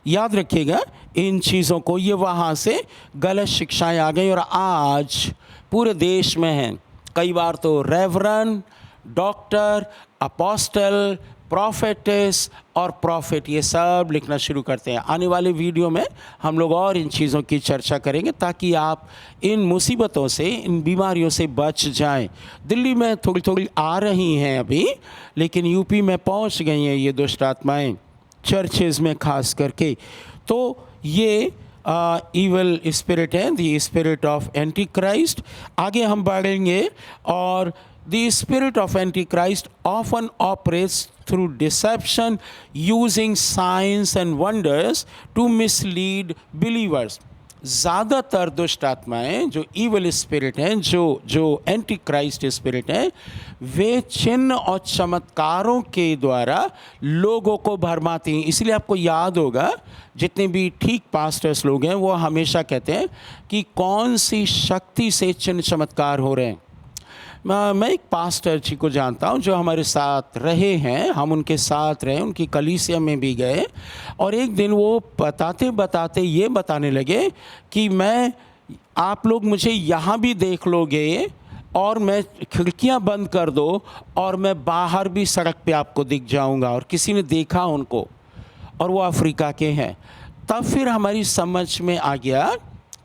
याद रखिएगा इन चीज़ों को। ये वहाँ से गलत शिक्षाएं आ गई और आज पूरे देश में हैं। कई बार तो रेवरन, डॉक्टर, अपोस्टल, प्रॉफेटिस और प्रॉफिट, ये सब लिखना शुरू करते हैं। आने वाले वीडियो में हम लोग और इन चीज़ों की चर्चा करेंगे, ताकि आप इन मुसीबतों से, इन बीमारियों से बच जाएं। दिल्ली में थोड़ी थोड़ी आ रही हैं अभी, लेकिन यूपी में पहुंच गई हैं ये दुष्ट आत्माएँ, चर्चेज़ में खास करके। तो ये ईवल स्पिरिट है, the spirit of antichrist. आगे हम बढ़ेंगे, और the spirit of antichrist often operates through deception using science and wonders to mislead believers. ज़्यादातर दुष्ट आत्माएँ जो ईवल स्पिरिट हैं, जो एंटी क्राइस्ट स्पिरिट हैं, वे चिन्ह और चमत्कारों के द्वारा लोगों को भरमाती हैं। इसलिए आपको याद होगा, जितने भी ठीक पास्टर्स लोग हैं वो हमेशा कहते हैं कि कौन सी शक्ति से चिन्ह चमत्कार हो रहे हैं। मैं एक पास्टर जी को जानता हूं जो हमारे साथ रहे हैं, हम उनके साथ रहे, उनकी कलीसिया में भी गए, और एक दिन वो बताते बताते ये बताने लगे कि मैं आप लोग मुझे यहाँ भी देख लोगे और मैं खिड़कियाँ बंद कर दो और मैं बाहर भी सड़क पे आपको दिख जाऊँगा। और किसी ने देखा उनको और वो अफ्रीका के हैं। तब फिर हमारी समझ में आ गया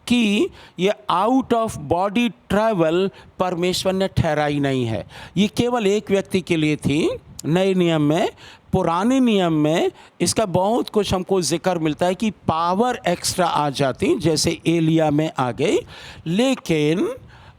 कि ये आउट ऑफ बॉडी ट्रैवल परमेश्वर ने ठहराई नहीं है, ये केवल एक व्यक्ति के लिए थी। नए नियम में, पुराने नियम में इसका बहुत कुछ हमको जिक्र मिलता है कि पावर एक्स्ट्रा आ जाती, जैसे एलिया में आ गई। लेकिन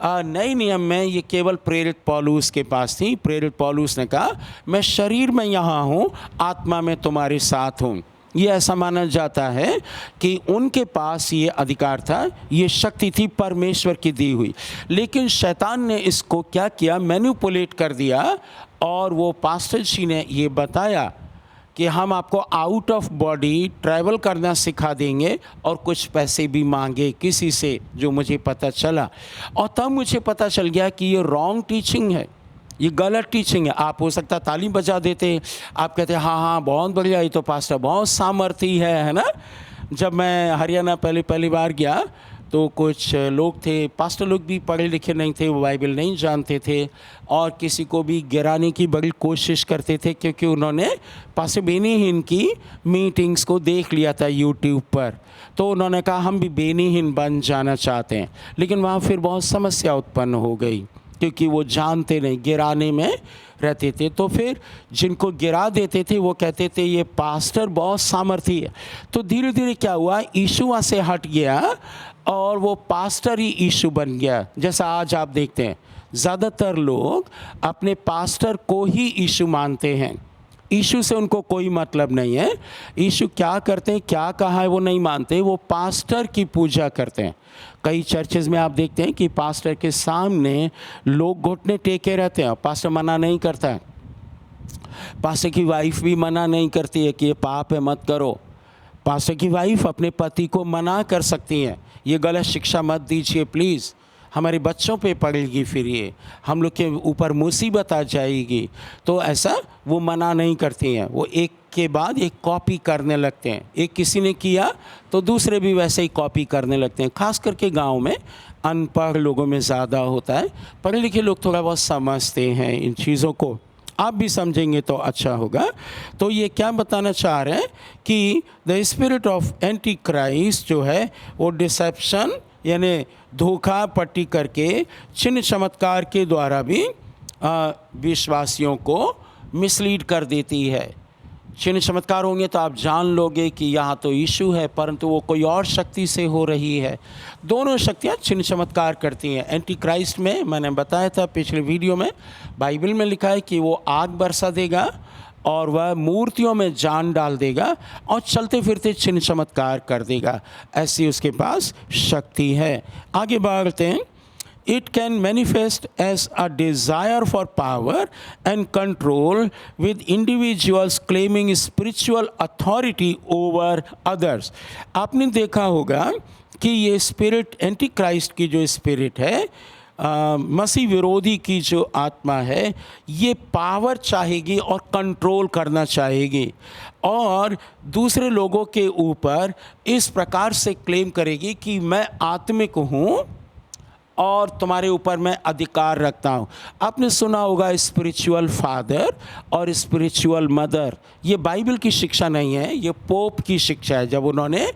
नए नियम में ये केवल प्रेरित पौलुस के पास थी। प्रेरित पौलुस ने कहा, मैं शरीर में यहाँ हूँ, आत्मा में तुम्हारे साथ हूँ। ये ऐसा माना जाता है कि उनके पास ये अधिकार था, ये शक्ति थी परमेश्वर की दी हुई। लेकिन शैतान ने इसको क्या किया, मैनिपुलेट कर दिया। और वो पास्टर जी ने ये बताया कि हम आपको आउट ऑफ बॉडी ट्रैवल करना सिखा देंगे और कुछ पैसे भी मांगे किसी से, जो मुझे पता चला। और तब मुझे पता चल गया कि ये रॉन्ग टीचिंग है, ये गलत टीचिंग है। आप हो सकता ताली बजा देते, आप कहते हाँ हाँ बहुत बढ़िया, ये तो पास्टर बहुत सामर्थी है ना। जब मैं हरियाणा पहली बार गया तो कुछ लोग थे, पास्टर लोग भी पढ़े लिखे नहीं थे, वो बाइबल नहीं जानते थे और किसी को भी गिराने की बड़ी कोशिश करते थे, क्योंकि उन्होंने पास्टर बेनी हिन की मीटिंग्स को देख लिया था यूट्यूब पर। तो उन्होंने कहा हम भी बेनी हिन बन जाना चाहते हैं। लेकिन वहाँ फिर बहुत समस्या उत्पन्न हो गई, क्योंकि वो जानते नहीं, गिराने में रहते थे। तो फिर जिनको गिरा देते थे वो कहते थे ये पास्टर बहुत सामर्थी है। तो धीरे धीरे क्या हुआ, यीशु वहाँ से हट गया और वो पास्टर ही यीशु बन गया। जैसा आज आप देखते हैं ज़्यादातर लोग अपने पास्टर को ही यीशु मानते हैं, यीशु से उनको कोई मतलब नहीं है। यीशु क्या करते हैं, क्या कहा है वो नहीं मानते, वो पास्टर की पूजा करते हैं। कई चर्चेज़ में आप देखते हैं कि पास्टर के सामने लोग घुटने टेके रहते हैं, पास्टर मना नहीं करता है। पास्टर की वाइफ भी मना नहीं करती है कि ये पाप है मत करो। पास्टर की वाइफ अपने पति को मना कर सकती हैं, ये गलत शिक्षा मत दीजिए प्लीज़, हमारे बच्चों पे पड़ेगी, फिर ये हम लोग के ऊपर मुसीबत आ जाएगी। तो ऐसा वो मना नहीं करती हैं, वो एक के बाद एक कॉपी करने लगते हैं। एक किसी ने किया तो दूसरे भी वैसे ही कॉपी करने लगते हैं। खास करके गांव में अनपढ़ लोगों में ज़्यादा होता है, पढ़े लिखे लोग थोड़ा बहुत समझते हैं इन चीज़ों को। आप भी समझेंगे तो अच्छा होगा। तो ये क्या बताना चाह रहे हैं कि the spirit of anti Christ जो है वो डिसेप्शन यानी धोखा पट्टी करके चिन्ह चमत्कार के द्वारा भी विश्वासियों को मिसलीड कर देती है। चिन्ह चमत्कार होंगे तो आप जान लोगे कि यहाँ तो यीशु है, परंतु वो कोई और शक्ति से हो रही है। दोनों शक्तियाँ चिन्ह चमत्कार करती हैं। एंटी क्राइस्ट में मैंने बताया था पिछले वीडियो में, बाइबल में लिखा है कि वो आग बरसा देगा और वह मूर्तियों में जान डाल देगा और चलते फिरते चिन्ह चमत्कार कर देगा। ऐसी उसके पास शक्ति है। आगे बढ़ते हैं। It can manifest as a desire for power and control, with individuals claiming spiritual authority over others. आपने देखा होगा कि ये स्पिरिट, एंटी क्राइस्ट की जो स्पिरिट है, मसीह विरोधी की जो आत्मा है, ये पावर चाहेगी और कंट्रोल करना चाहेगी और दूसरे लोगों के ऊपर इस प्रकार से क्लेम करेगी कि मैं आत्मिक हूँ और तुम्हारे ऊपर मैं अधिकार रखता हूँ। आपने सुना होगा स्पिरिचुअल फादर और स्पिरिचुअल मदर, ये बाइबल की शिक्षा नहीं है, ये पोप की शिक्षा है। जब उन्होंने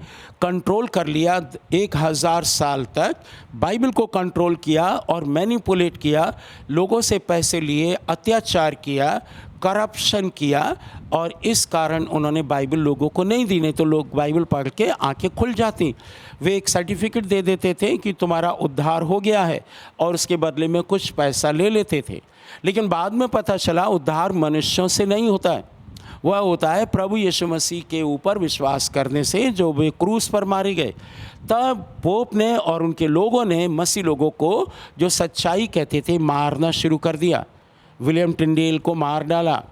कंट्रोल कर लिया 1000 साल तक, बाइबल को कंट्रोल किया और मैनिपुलेट किया, लोगों से पैसे लिए, अत्याचार किया, करप्शन किया और इस कारण उन्होंने बाइबल लोगों को नहीं दी। नहीं तो लोग बाइबल पढ़ के आंखें खुल जाती। वे एक सर्टिफिकेट दे देते थे कि तुम्हारा उद्धार हो गया है और उसके बदले में कुछ पैसा ले लेते थे। लेकिन बाद में पता चला उद्धार मनुष्यों से नहीं होता है, वह होता है प्रभु यीशु मसीह के ऊपर विश्वास करने से, जो वे क्रूस पर मारे गए। तब पोप ने और उनके लोगों ने मसीह लोगों को जो सच्चाई कहते थे मारना शुरू कर दिया। विलियम टिंडेल को मार डाला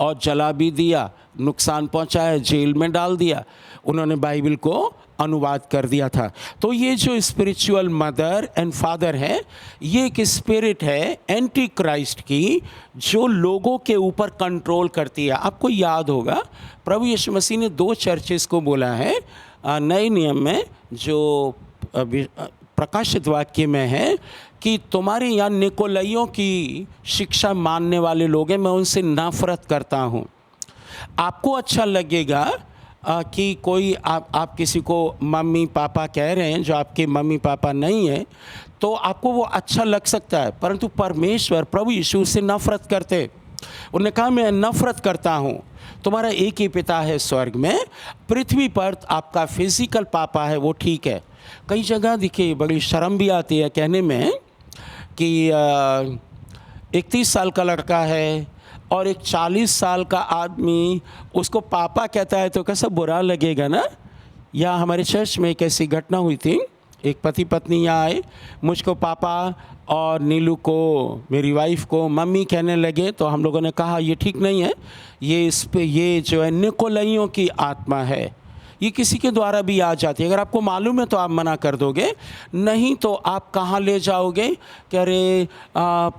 और जला भी दिया, नुकसान पहुंचाया, जेल में डाल दिया। उन्होंने बाइबल को अनुवाद कर दिया था। तो ये जो स्पिरिचुअल मदर एंड फादर है, ये एक स्पिरिट है एंटी क्राइस्ट की, जो लोगों के ऊपर कंट्रोल करती है। आपको याद होगा प्रभु यीशु मसीह ने 2 चर्चेस को बोला है नए नियम में, जो प्रकाशित वाक्य में है कि तुम्हारे यहाँ निकोलाइयों की शिक्षा मानने वाले लोग हैं, मैं उनसे नफरत करता हूँ। आपको अच्छा लगेगा कि कोई आप किसी को मम्मी पापा कह रहे हैं जो आपके मम्मी पापा नहीं हैं, तो आपको वो अच्छा लग सकता है, परंतु परमेश्वर प्रभु यीशु से नफरत करते। उन्होंने कहा मैं नफरत करता हूँ। तुम्हारा एक ही पिता है स्वर्ग में, पृथ्वी पर आपका फिजिकल पापा है वो ठीक है। कई जगह देखिए बड़ी शर्म भी आती है कहने में कि 31 साल का लड़का है और एक 40 साल का आदमी उसको पापा कहता है तो कैसा बुरा लगेगा ना। या हमारे चर्च में एक ऐसी घटना हुई थी, एक पति पत्नी यहाँ आए, मुझको पापा और नीलू को, मेरी वाइफ को मम्मी कहने लगे। तो हम लोगों ने कहा ये ठीक नहीं है, ये जो है निकोलाइयों की आत्मा है, ये किसी के द्वारा भी आ जाती है। अगर आपको मालूम है तो आप मना कर दोगे, नहीं तो आप कहाँ ले जाओगे कि अरे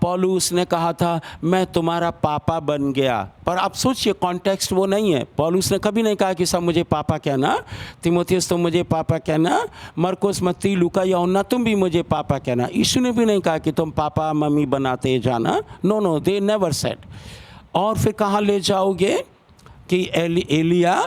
पौलुस ने कहा था मैं तुम्हारा पापा बन गया। पर आप सोचिए कॉन्टेक्स्ट वो नहीं है। पौलुस ने कभी नहीं कहा कि सब मुझे पापा कहना, तीमुथियुस तुम मुझे पापा कहना, मरकुस मत्ती लूका यूहन्ना तुम भी मुझे पापा कहना। यीशु ने भी नहीं कहा कि तुम पापा मम्मी बनाते जाना, नो, दे नेवर सेड। और फिर कहाँ ले जाओगे कि एलिया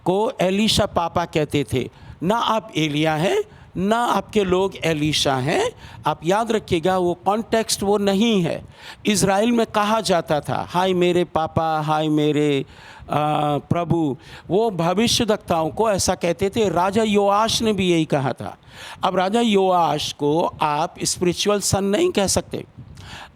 को एलीशा पापा कहते थे। ना आप एलिया हैं, ना आपके लोग एलीशा हैं। आप याद रखिएगा वो कॉन्टेक्स्ट वो नहीं है। इज़राइल में कहा जाता था हाय मेरे पापा, हाय मेरे प्रभु, वो भविष्यवक्ताओं को ऐसा कहते थे। राजा योआश ने भी यही कहा था। अब राजा योआश को आप स्पिरिचुअल सन नहीं कह सकते,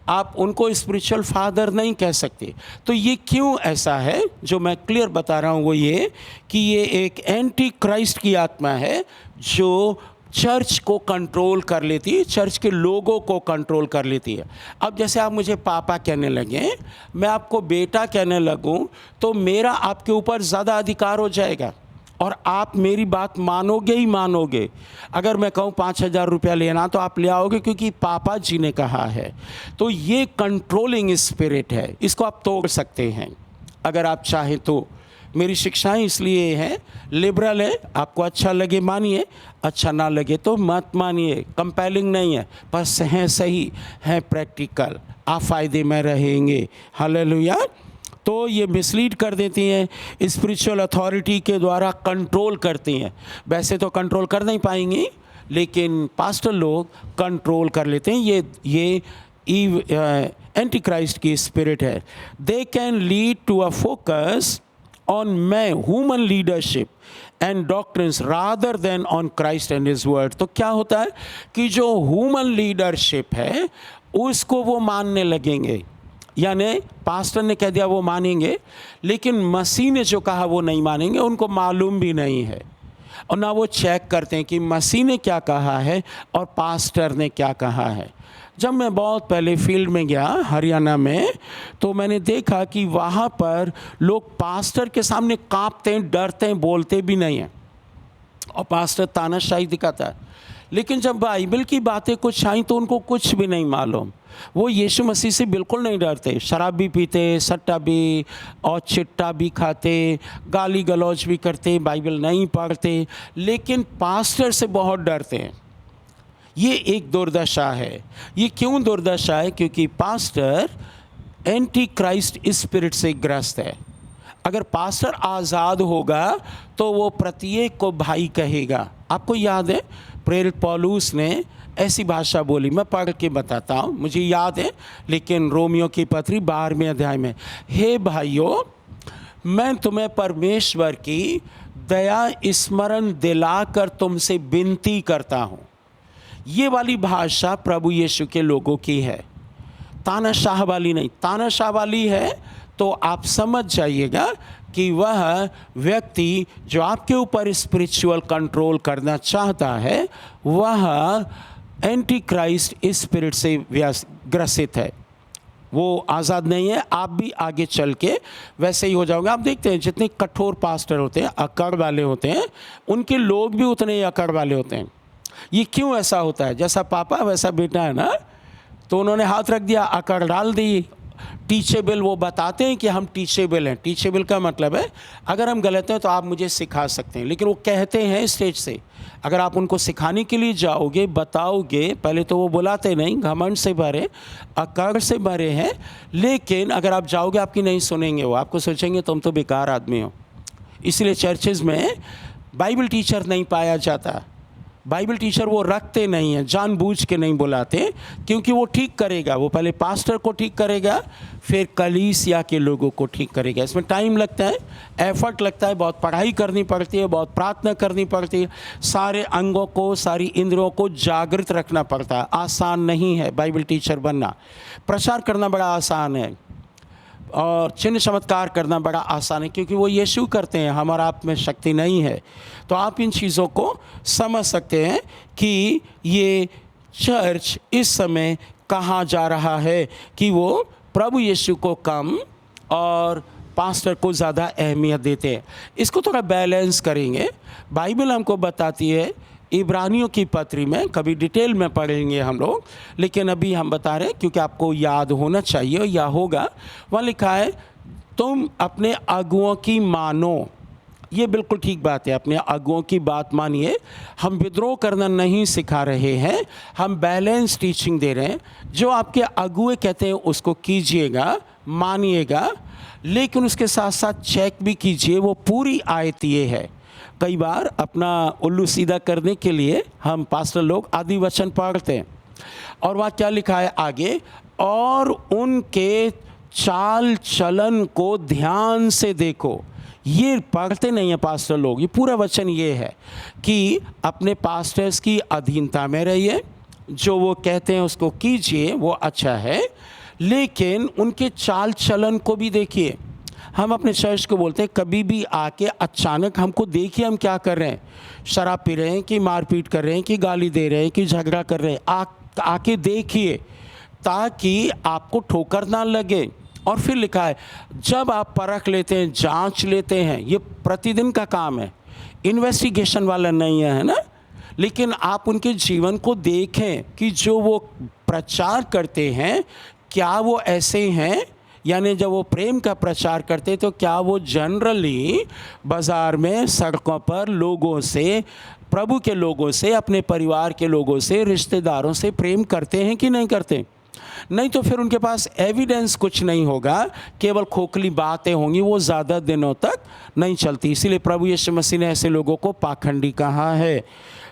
आप उनको स्पिरिचुअल फादर नहीं कह सकते। तो ये क्यों ऐसा है, जो मैं क्लियर बता रहा हूँ वो ये कि ये एक एंटी क्राइस्ट की आत्मा है जो चर्च को कंट्रोल कर लेती है, चर्च के लोगों को कंट्रोल कर लेती है। अब जैसे आप मुझे पापा कहने लगे, मैं आपको बेटा कहने लगूँ, तो मेरा आपके ऊपर ज़्यादा अधिकार हो जाएगा और आप मेरी बात मानोगे ही मानोगे। अगर मैं कहूँ 5,000 रुपया लेना तो आप ले आओगे क्योंकि पापा जी ने कहा है। तो ये कंट्रोलिंग स्पिरिट है, इसको आप तोड़ सकते हैं अगर आप चाहें तो। मेरी शिक्षाएं इसलिए हैं, लिबरल है, आपको अच्छा लगे मानिए, अच्छा ना लगे तो मत मानिए, कंपेलिंग नहीं है, बस हैं सही, हैं प्रैक्टिकल, आप फ़ायदे में रहेंगे। हालेलुया। तो ये मिसलीड कर देती हैं, स्पिरिचुअल अथॉरिटी के द्वारा कंट्रोल करती हैं। वैसे तो कंट्रोल कर नहीं पाएंगी, लेकिन पास्टर लोग कंट्रोल कर लेते हैं। ये एंटी क्राइस्ट की स्पिरिट है। They can lead to a focus on human leadership and doctrines rather than on Christ and his word. तो क्या होता है कि जो ह्यूमन लीडरशिप है उसको वो मानने लगेंगे, यानी पास्टर ने कह दिया वो मानेंगे, लेकिन मसीह ने जो कहा वो नहीं मानेंगे। उनको मालूम भी नहीं है और ना वो चेक करते हैं कि मसीह ने क्या कहा है और पास्टर ने क्या कहा है। जब मैं बहुत पहले फील्ड में गया हरियाणा में, तो मैंने देखा कि वहाँ पर लोग पास्टर के सामने कांपते हैं, डरते हैं, बोलते भी नहीं हैं और पास्टर तानाशाही दिखाता है। लेकिन जब बाइबल की बातें कुछ आई तो उनको कुछ भी नहीं मालूम। वो यीशु मसीह से बिल्कुल नहीं डरते, शराब भी पीते, सट्टा भी और चिट्टा भी खाते, गाली गलौज भी करते, बाइबल नहीं पढ़ते, लेकिन पास्टर से बहुत डरते हैं। ये एक दुर्दशा है। ये क्यों दुर्दशा है? क्योंकि पास्टर एंटी क्राइस्ट स्पिरिट से ग्रस्त है। अगर पास्टर आज़ाद होगा तो वो प्रत्येक को भाई कहेगा। आपको याद है प्रेरित पौलुस ने ऐसी भाषा बोली, मैं पढ़ के बताता हूँ, मुझे याद है, लेकिन रोमियो की पत्री 12वें अध्याय में, हे भाइयों मैं तुम्हें परमेश्वर की दया स्मरण दिलाकर तुमसे विनती करता हूँ। ये वाली भाषा प्रभु यीशु के लोगों की है, तानाशाह वाली नहीं। तानाशाह वाली है तो आप समझ जाइएगा कि वह व्यक्ति जो आपके ऊपर स्पिरिचुअल कंट्रोल करना चाहता है वह एंटी क्राइस्ट स्पिरिट से ग्रसित है, वो आज़ाद नहीं है। आप भी आगे चल के वैसे ही हो जाओगे। आप देखते हैं जितने कठोर पास्टर होते हैं, अकड़ वाले होते हैं, उनके लोग भी उतने ही अकड़ वाले होते हैं। ये क्यों ऐसा होता है? जैसा पापा वैसा बेटा है ना, तो उन्होंने हाथ रख दिया, अकड़ डाल दी, टीचेबल, वो बताते हैं कि हम टीचेबल हैं। टीचेबल का मतलब है अगर हम गलत हैं तो आप मुझे सिखा सकते हैं, लेकिन वो कहते हैं स्टेज से। अगर आप उनको सिखाने के लिए जाओगे, बताओगे, पहले तो वो बुलाते नहीं, घमंड से भरे, अकड़ से भरे हैं, लेकिन अगर आप जाओगे आपकी नहीं सुनेंगे, वो आपको सोचेंगे तुम तो बेकार आदमी हो। इसलिए चर्चेज़ में बाइबल टीचर नहीं पाया जाता। बाइबल टीचर वो रखते नहीं हैं, जानबूझ के नहीं बुलाते, क्योंकि वो ठीक करेगा। वो पहले पास्टर को ठीक करेगा, फिर कलीसिया के लोगों को ठीक करेगा। इसमें टाइम लगता है, एफर्ट लगता है, बहुत पढ़ाई करनी पड़ती है, बहुत प्रार्थना करनी पड़ती है, सारे अंगों को, सारी इंद्रियों को जागृत रखना पड़ता है। आसान नहीं है बाइबल टीचर बनना। प्रचार करना बड़ा आसान है और चिन्ह चमत्कार करना बड़ा आसान है, क्योंकि वो यीशु करते हैं, हमारा आप में शक्ति नहीं है। तो आप इन चीज़ों को समझ सकते हैं कि ये चर्च इस समय कहाँ जा रहा है, कि वो प्रभु यीशु को कम और पास्टर को ज़्यादा अहमियत देते हैं। इसको थोड़ा बैलेंस करेंगे। बाइबल हमको बताती है, इब्रानियों की पत्री में, कभी डिटेल में पढ़ेंगे हम लोग, लेकिन अभी हम बता रहे हैं क्योंकि आपको याद होना चाहिए या होगा। वहाँ लिखा है तुम अपने अगुओं की मानो। ये बिल्कुल ठीक बात है, अपने अगुओं की बात मानिए। हम विद्रोह करना नहीं सिखा रहे हैं, हम बैलेंस टीचिंग दे रहे हैं। जो आपके अगुए कहते हैं उसको कीजिएगा, मानिएगा, लेकिन उसके साथ साथ चेक भी कीजिए वो पूरी आयत ये है। कई बार अपना उल्लू सीधा करने के लिए हम पास्टर लोग आदि वचन पढ़ते हैं, और वहाँ क्या लिखा है आगे, और उनके चाल चलन को ध्यान से देखो। ये पढ़ते नहीं है पास्टर लोग। ये पूरा वचन ये है कि अपने पास्टर्स की अधीनता में रहिए, जो वो कहते हैं उसको कीजिए, वो अच्छा है, लेकिन उनके चाल चलन को भी देखिए। हम अपने चर्च को बोलते हैं कभी भी आके अचानक हमको देखिए हम क्या कर रहे हैं, शराब पी रहे हैं कि मारपीट कर रहे हैं कि गाली दे रहे हैं कि झगड़ा कर रहे हैं, आके देखिए ताकि आपको ठोकर ना लगे। और फिर लिखा है जब आप परख लेते हैं, जांच लेते हैं, ये प्रतिदिन का काम है, इन्वेस्टिगेशन वाला नहीं है ना, लेकिन आप उनके जीवन को देखें कि जो वो प्रचार करते हैं क्या वो ऐसे हैं, यानी जब वो प्रेम का प्रचार करते तो क्या वो जनरली बाज़ार में, सड़कों पर लोगों से, प्रभु के लोगों से, अपने परिवार के लोगों से, रिश्तेदारों से प्रेम करते हैं कि नहीं करते। नहीं तो फिर उनके पास एविडेंस कुछ नहीं होगा, केवल खोखली बातें होंगी, वो ज़्यादा दिनों तक नहीं चलती। इसीलिए प्रभु यीशु मसीह ने ऐसे लोगों को पाखंडी कहा है।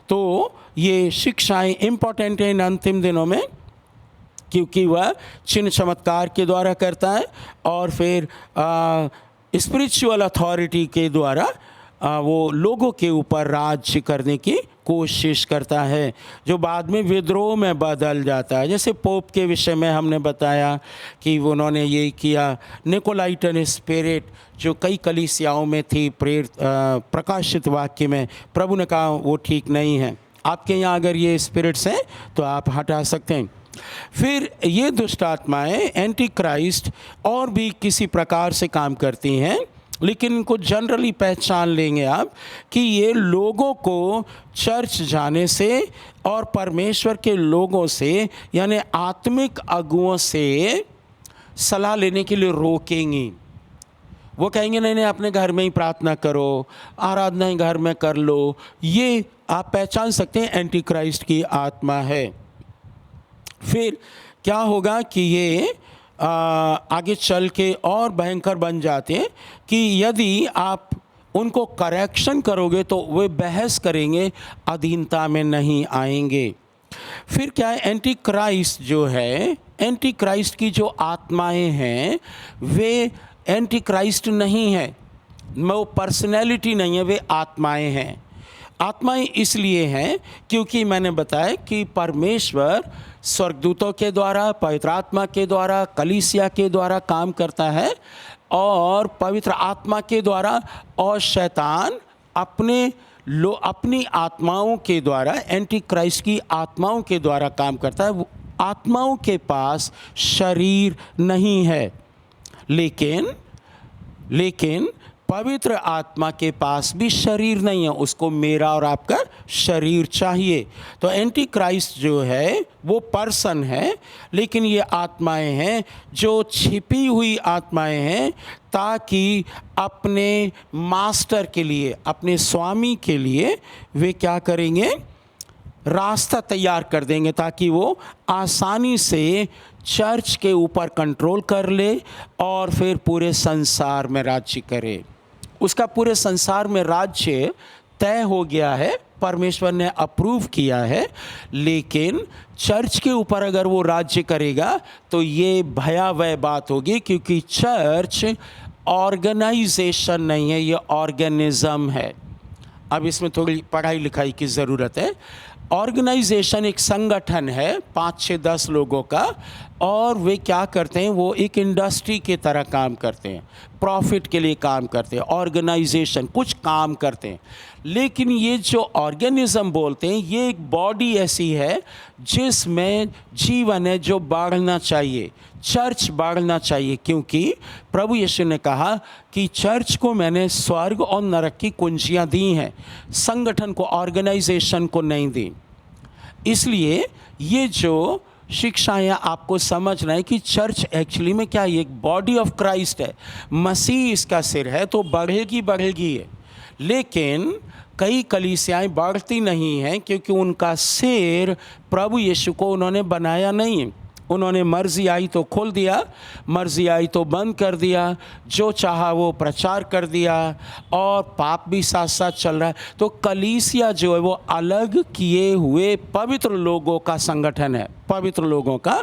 तो ये शिक्षाएं इम्पोर्टेंट हैं इन अंतिम दिनों में, क्योंकि वह चिन्ह चमत्कार के द्वारा करता है और फिर स्पिरिचुअल अथॉरिटी के द्वारा वो लोगों के ऊपर राज्य करने की कोशिश करता है, जो बाद में विद्रोह में बदल जाता है। जैसे पोप के विषय में हमने बताया कि उन्होंने ये किया, निकोलाइटन स्पिरिट जो कई कलीसियाओं में थी, प्रेरित प्रकाशित वाक्य में प्रभु ने कहा वो ठीक नहीं है। आपके यहाँ अगर ये स्पिरिट्स हैं तो आप हटा सकते हैं। फिर ये दुष्ट आत्माएं, एंटी क्राइस्ट और भी किसी प्रकार से काम करती हैं, लेकिन इनको जनरली पहचान लेंगे आप कि ये लोगों को चर्च जाने से और परमेश्वर के लोगों से, यानी आत्मिक अगुओं से सलाह लेने के लिए रोकेंगी। वो कहेंगे नहीं नहीं अपने घर में ही प्रार्थना करो, आराधना ही घर में कर लो। ये आप पहचान सकते हैं एंटी क्राइस्ट की आत्मा है। फिर क्या होगा कि ये आगे चल के और भयंकर बन जाते हैं कि यदि आप उनको करेक्शन करोगे तो वे बहस करेंगे, अधीनता में नहीं आएंगे। फिर क्या है, एंटी क्राइस्ट जो है, एंटी क्राइस्ट की जो आत्माएं हैं वे एंटी क्राइस्ट नहीं है, वो पर्सनैलिटी नहीं है, वे आत्माएं हैं। आत्माएं इसलिए हैं क्योंकि मैंने बताया कि परमेश्वर स्वर्गदूतों के द्वारा, पवित्र आत्मा के द्वारा, कलीसिया के द्वारा काम करता है, और पवित्र आत्मा के द्वारा, और शैतान अपनी आत्माओं के द्वारा, एंटी क्राइस्ट की आत्माओं के द्वारा काम करता है। आत्माओं के पास शरीर नहीं है, लेकिन पवित्र आत्मा के पास भी शरीर नहीं है, उसको मेरा और आपका शरीर चाहिए। तो एंटी क्राइस्ट जो है वो पर्सन है, लेकिन ये आत्माएं हैं जो छिपी हुई आत्माएं हैं, ताकि अपने मास्टर के लिए, अपने स्वामी के लिए वे क्या करेंगे, रास्ता तैयार कर देंगे, ताकि वो आसानी से चर्च के ऊपर कंट्रोल कर ले और फिर पूरे संसार में राज्य करे। उसका पूरे संसार में राज्य तय हो गया है, परमेश्वर ने अप्रूव किया है, लेकिन चर्च के ऊपर अगर वो राज्य करेगा तो ये भयावह बात होगी, क्योंकि चर्च ऑर्गेनाइजेशन नहीं है, ये ऑर्गेनिज्म है। अब इसमें थोड़ी पढ़ाई लिखाई की ज़रूरत है। ऑर्गेनाइजेशन एक संगठन है 5-6-10 लोगों का, और वे क्या करते हैं, वो एक इंडस्ट्री की तरह काम करते हैं, प्रॉफिट के लिए काम करते हैं, ऑर्गेनाइजेशन कुछ काम करते हैं। लेकिन ये जो ऑर्गेनिज्म बोलते हैं, ये एक बॉडी ऐसी है जिसमें जीवन है जो बढ़ना चाहिए, चर्च बढ़ना चाहिए, क्योंकि प्रभु यीशु ने कहा कि चर्च को मैंने स्वर्ग और नरक की कुंजियाँ दी हैं, संगठन को, ऑर्गेनाइजेशन को नहीं दी। इसलिए ये जो शिक्षाएं आपको समझना है कि चर्च एक्चुअली में क्या है, एक बॉडी ऑफ क्राइस्ट है, मसीह इसका सिर है, तो बढ़ेगी है। लेकिन कई कलीसियाएं बढ़ती नहीं हैं, क्योंकि उनका सिर प्रभु यीशु को उन्होंने बनाया नहीं। उन्होंने मर्जी आई तो खोल दिया, मर्जी आई तो बंद कर दिया, जो चाहा वो प्रचार कर दिया, और पाप भी साथ साथ चल रहा है। तो कलीसिया जो है वो अलग किए हुए पवित्र लोगों का संगठन है, पवित्र लोगों का,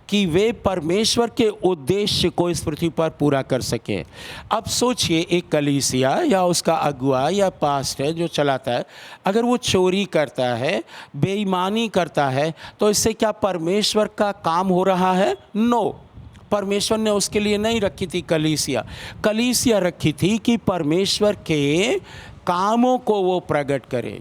कि वे परमेश्वर के उद्देश्य को इस पृथ्वी पर पूरा कर सके। अब सोचिए, एक कलीसिया या उसका अगुआ या पास्टर जो चलाता है, अगर वो चोरी करता है, बेईमानी करता है, तो इससे क्या परमेश्वर का काम हो रहा है? नो। परमेश्वर ने उसके लिए नहीं रखी थी कलीसिया। कलीसिया रखी थी कि परमेश्वर के कामों को वो प्रकट करे।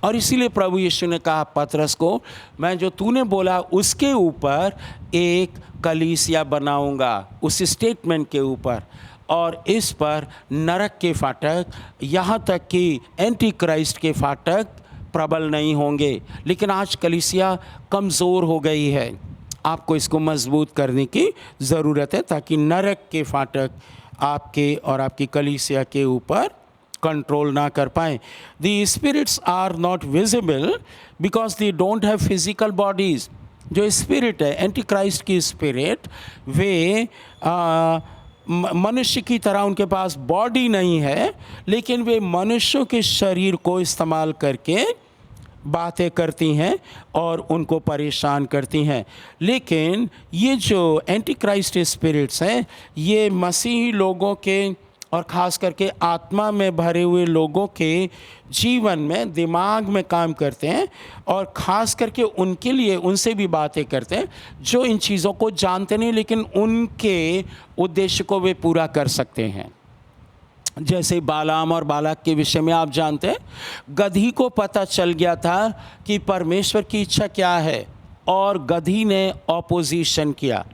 और इसीलिए प्रभु यीशु ने कहा पतरस को, मैं जो तूने बोला उसके ऊपर एक कलीसिया बनाऊंगा, उस स्टेटमेंट के ऊपर, और इस पर नरक के फाटक, यहाँ तक कि एंटी क्राइस्ट के फाटक प्रबल नहीं होंगे। लेकिन आज कलीसिया कमज़ोर हो गई है, आपको इसको मजबूत करने की ज़रूरत है, ताकि नरक के फाटक आपके और आपकी कलीसिया के ऊपर कंट्रोल ना कर पाए। The spirits are not visible because they don't have physical bodies. जो स्पिरिट है, एंटी क्राइस्ट की स्पिरिट, वे मनुष्य की तरह उनके पास बॉडी नहीं है, लेकिन वे मनुष्यों के शरीर को इस्तेमाल करके बातें करती हैं और उनको परेशान करती हैं। लेकिन ये जो एंटी क्राइस्ट स्पिरिट्स हैं, ये मसीही लोगों के और ख़ास करके आत्मा में भरे हुए लोगों के जीवन में, दिमाग में काम करते हैं, और ख़ास करके उनके लिए उनसे भी बातें करते हैं जो इन चीज़ों को जानते नहीं, लेकिन उनके उद्देश्य को वे पूरा कर सकते हैं। जैसे बालाम और बालाक के विषय में आप जानते हैं, गधी को पता चल गया था कि परमेश्वर की इच्छा क्या है, और गधी ने ऑपोजिशन किया।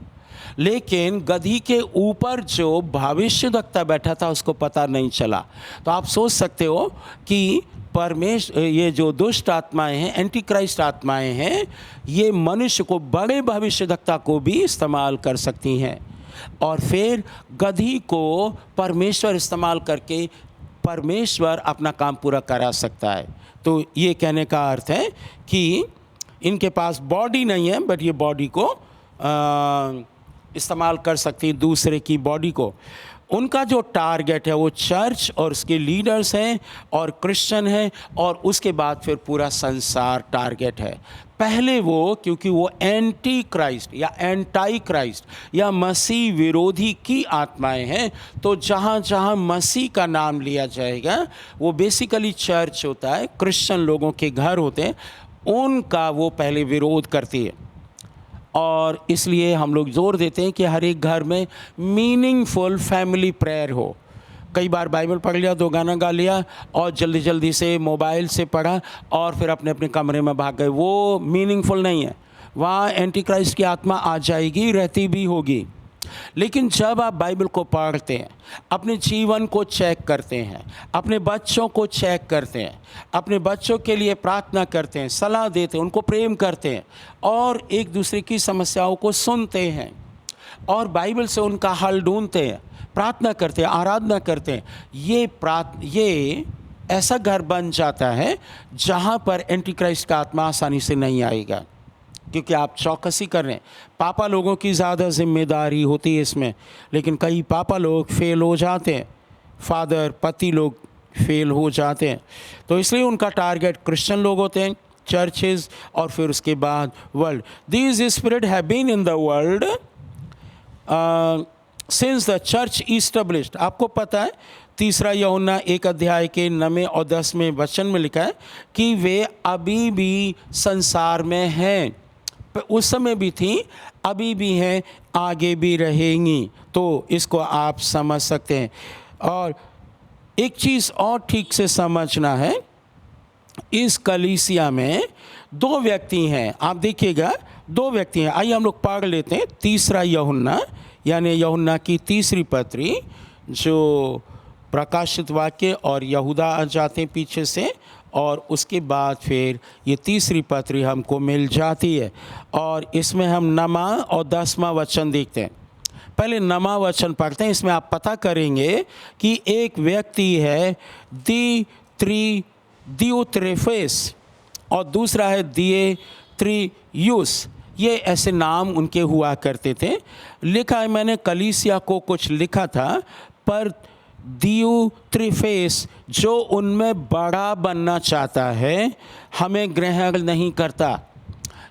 लेकिन गधी के ऊपर जो भविष्यद्वक्ता बैठा था उसको पता नहीं चला। तो आप सोच सकते हो कि ये जो दुष्ट आत्माएं हैं, एंटी क्राइस्ट आत्माएं हैं, ये मनुष्य को, बड़े भविष्यद्वक्ता को भी इस्तेमाल कर सकती हैं, और फिर गधी को परमेश्वर इस्तेमाल करके परमेश्वर अपना काम पूरा करा सकता है। तो ये कहने का अर्थ है कि इनके पास बॉडी नहीं है, बट ये बॉडी को इस्तेमाल कर सकती है, दूसरे की बॉडी को। उनका जो टारगेट है वो चर्च और उसके लीडर्स हैं और क्रिश्चियन हैं, और उसके बाद फिर पूरा संसार टारगेट है। पहले वो, क्योंकि वो एंटी क्राइस्ट या एंटाई क्राइस्ट या मसीह विरोधी की आत्माएं हैं, तो जहाँ जहाँ मसीह का नाम लिया जाएगा, वो बेसिकली चर्च होता है, क्रिश्चियन लोगों के घर होते हैं, उनका वो पहले विरोध करती है। और इसलिए हम लोग जोर देते हैं कि हर एक घर में मीनिंगफुल फैमिली प्रेयर हो। कई बार बाइबल पढ़ लिया, 2 गाना गा लिया, और जल्दी जल्दी से मोबाइल से पढ़ा और फिर अपने अपने कमरे में भाग गए, वो मीनिंगफुल नहीं है। वहाँ एंटी क्राइस्ट की आत्मा आ जाएगी, रहती भी होगी, लेकिन जब आप बाइबल को पढ़ते हैं, अपने जीवन को चेक करते हैं, अपने बच्चों को चेक करते हैं, अपने बच्चों के लिए प्रार्थना करते हैं, सलाह देते हैं, उनको प्रेम करते हैं और एक दूसरे की समस्याओं को सुनते हैं और बाइबल से उनका हल ढूंढते हैं, प्रार्थना करते हैं, आराधना करते हैं, ये ऐसा घर बन जाता है जहाँ पर एंटी क्राइस्ट का आत्मा आसानी से नहीं आएगा, क्योंकि आप चौकसी कर रहे हैं। पापा लोगों की ज़्यादा जिम्मेदारी होती है इसमें, लेकिन कई पापा लोग फेल हो जाते हैं, फादर पति लोग फेल हो जाते हैं, तो इसलिए उनका टारगेट क्रिश्चियन लोग होते हैं, चर्चेज, और फिर उसके बाद world. These spirit have been in the world since the church established. आपको पता है 3 यूहन्ना 1 अध्याय के 9 और 10 वचन में लिखा है कि वे अभी भी संसार में हैं, उस समय भी थी, अभी भी हैं, आगे भी रहेंगी। तो इसको आप समझ सकते हैं। और एक चीज़ और ठीक से समझना है, इस कलीसिया में 2 व्यक्ति हैं। आप देखिएगा 2 व्यक्ति हैं। आइए हम लोग पढ़ लेते हैं 3 यूहन्ना, यानी यूहन्ना की 3री पत्री, जो प्रकाशित वाक्य और यहूदा आ जाते हैं पीछे से, और उसके बाद फिर ये 3री पत्री हमको मिल जाती है और इसमें हम 9वां और 10वां वचन देखते हैं। पहले 9वां वचन पढ़ते हैं। इसमें आप पता करेंगे कि एक व्यक्ति है दियोत्रेफेस और दूसरा है दियेत्रियुस। ये ऐसे नाम उनके हुआ करते थे। लिखा है, मैंने कलीसिया को कुछ लिखा था, पर दियोत्रेफेस जो उनमें बड़ा बनना चाहता है हमें ग्रहण नहीं करता।